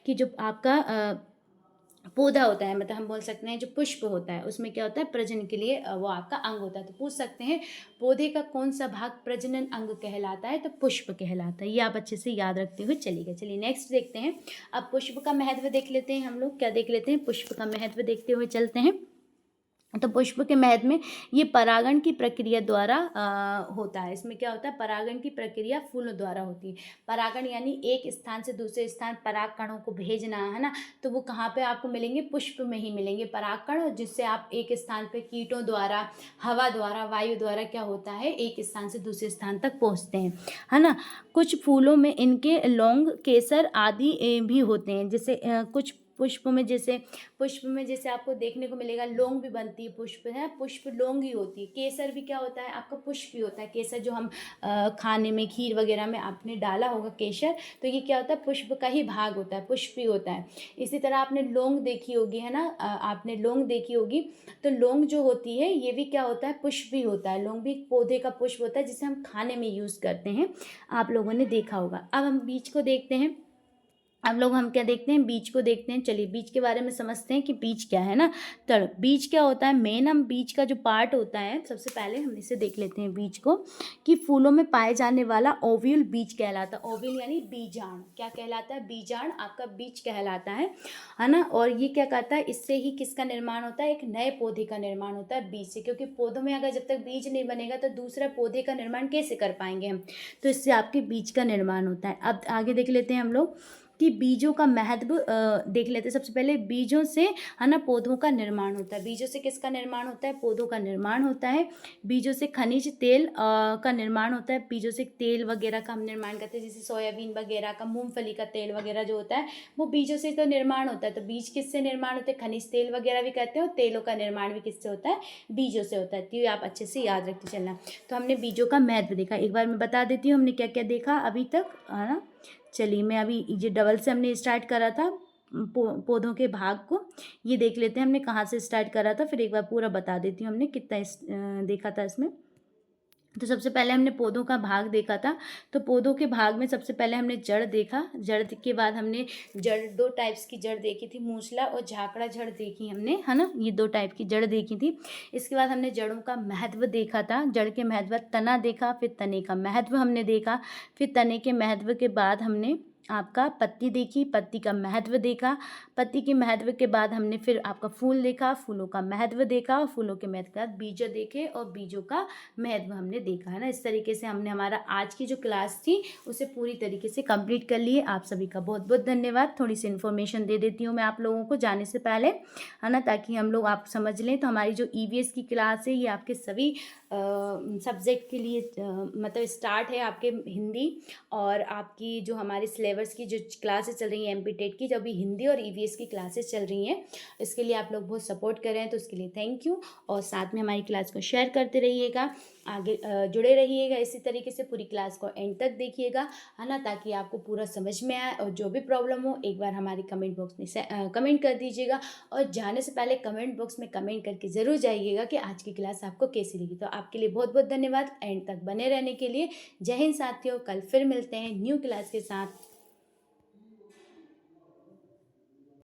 कि जो आपका पौधा होता है, मतलब हम बोल सकते हैं जो पुष्प होता है उसमें क्या होता है प्रजनन के लिए वो आपका अंग होता है। तो पूछ सकते हैं पौधे का कौन सा भाग प्रजनन अंग कहलाता है, तो पुष्प कहलाता है। ये आप अच्छे से याद रखते हुए चलिएगा। चलिए नेक्स्ट देखते हैं। अब पुष्प का महत्व देख लेते हैं हम लोग। क्या देख लेते हैं, पुष्प का महत्व देखते हुए चलते हैं। तो पुष्प के महत्व में ये परागण की प्रक्रिया द्वारा होता है। इसमें क्या होता है परागण की प्रक्रिया फूलों द्वारा होती है। परागण यानी एक स्थान से दूसरे स्थान पराग कणों को भेजना, है ना। तो वो कहाँ पे आपको मिलेंगे, पुष्प में ही मिलेंगे पराग कण, जिससे आप एक स्थान पे कीटों द्वारा, हवा द्वारा, वायु द्वारा क्या होता है एक स्थान से दूसरे स्थान तक पहुँचते हैं, है ना। कुछ फूलों में इनके लौंग, केसर आदि भी होते हैं। जैसे कुछ पुष्प में जैसे आपको देखने को मिलेगा लौंग भी बनती है, पुष्प है, पुष्प लौंग ही होती है। केसर भी क्या होता है आपका पुष्प ही होता है। केसर जो हम खाने में, खीर वगैरह में आपने डाला होगा केसर, तो ये क्या होता है पुष्प का ही भाग होता है, पुष्प ही होता है। इसी तरह आपने लौंग देखी होगी, है ना, आपने लौंग देखी होगी। तो लौंग जो होती है ये भी क्या होता है पुष्प ही होता है। लौंग भी पौधे का पुष्प होता है जिसे हम खाने में यूज़ करते हैं, आप लोगों ने देखा होगा। अब हम बीज को देखते हैं। अब लोग हम क्या देखते हैं, बीज को देखते हैं। चलिए बीज के बारे में समझते हैं कि बीज क्या है ना। तो बीज क्या होता है, मेन हम बीज का जो पार्ट होता है सबसे पहले हम इसे देख लेते हैं बीज को, कि फूलों में पाए जाने वाला ओव्यूल बीज कहलाता है। ओव्यूल यानी बीजांड, क्या कहलाता है बीजांड आपका बीज कहलाता है ना। और ये क्या करता है, इससे ही किसका निर्माण होता है, एक नए पौधे का निर्माण होता है बीज से। क्योंकि पौधों में अगर जब तक बीज नहीं बनेगा तो दूसरा पौधे का निर्माण कैसे कर पाएंगे हम, तो इससे आपके बीज का निर्माण होता है। अब आगे देख लेते हैं हम लोग कि बीजों का महत्व देख लेते हैं। सबसे पहले बीजों से, है ना, पौधों का निर्माण होता है। बीजों से किसका निर्माण होता है, पौधों का निर्माण होता है। बीजों से खनिज तेल का निर्माण होता है। बीजों से तेल वगैरह का हम निर्माण करते हैं, जैसे सोयाबीन वगैरह का, मूंगफली का तेल वगैरह जो होता है वो बीजों से तो निर्माण होता है। तो बीज किससे निर्माण होते हैं, खनिज तेल वगैरह भी कहते हैं, और तेलों का निर्माण भी किससे होता है, बीजों से होता है। तो ये आप अच्छे से याद रखते चलना। तो हमने बीजों का महत्व देखा, एक बार मैं बता देती हूँ हमने क्या क्या देखा अभी तक, है ना। चलिए मैं अभी ये डबल से हमने स्टार्ट करा था पौधों के भाग को, ये देख लेते हैं हमने कहाँ से स्टार्ट करा था, फिर एक बार पूरा बता देती हूँ हमने कितना देखा था इसमें। तो सबसे पहले हमने पौधों का भाग देखा था। तो पौधों के भाग में सबसे पहले हमने जड़ देखा। जड़ के बाद हमने जड़, दो टाइप्स की जड़ देखी थी, मूसला और झाकड़ा जड़ देखी हमने, है ना। ये दो टाइप की जड़ देखी थी। इसके बाद हमने जड़ों का महत्व देखा था। जड़ के महत्व, तना देखा, फिर तने का महत्व हमने देखा। फिर तने के महत्व के बाद हमने आपका पत्ती देखी, पत्ती का महत्व देखा। पत्ती के महत्व के बाद हमने फिर आपका फूल देखा, फूलों का महत्व देखा, और फूलों के महत्व के बाद बीज देखे और बीजों का महत्व हमने देखा, है ना। इस तरीके से हमने हमारा आज की जो क्लास थी उसे पूरी तरीके से कंप्लीट कर लिए। आप सभी का बहुत बहुत धन्यवाद। थोड़ी सी इन्फॉर्मेशन दे देती हूँ मैं आप लोगों को जाने से पहले, है ना, ताकि हम लोग आप समझ लें। तो हमारी जो ईवीएस की क्लास है ये आपके सभी सब्जेक्ट के लिए मतलब स्टार्ट है, आपके हिंदी और आपकी जो हमारे सिलेबस की जो क्लासेस चल रही हैं एमपी टेट की, जो अभी हिंदी और ईवीएस की क्लासेस चल रही हैं, इसके लिए आप लोग बहुत सपोर्ट कर रहे हैं, तो उसके लिए थैंक यू। और साथ में हमारी क्लास को शेयर करते रहिएगा, आगे जुड़े रहिएगा इसी तरीके से, पूरी क्लास को एंड तक देखिएगा, है ना, ताकि आपको पूरा समझ में आए। और जो भी प्रॉब्लम हो एक बार हमारी कमेंट बॉक्स में कमेंट कर दीजिएगा, और जाने से पहले कमेंट बॉक्स में कमेंट करके ज़रूर जाइएगा कि आज की क्लास आपको कैसी लगी। तो आपके लिए बहुत बहुत धन्यवाद एंड तक बने रहने के लिए। जय हिंद साथियों, कल फिर मिलते हैं न्यू क्लास के साथ।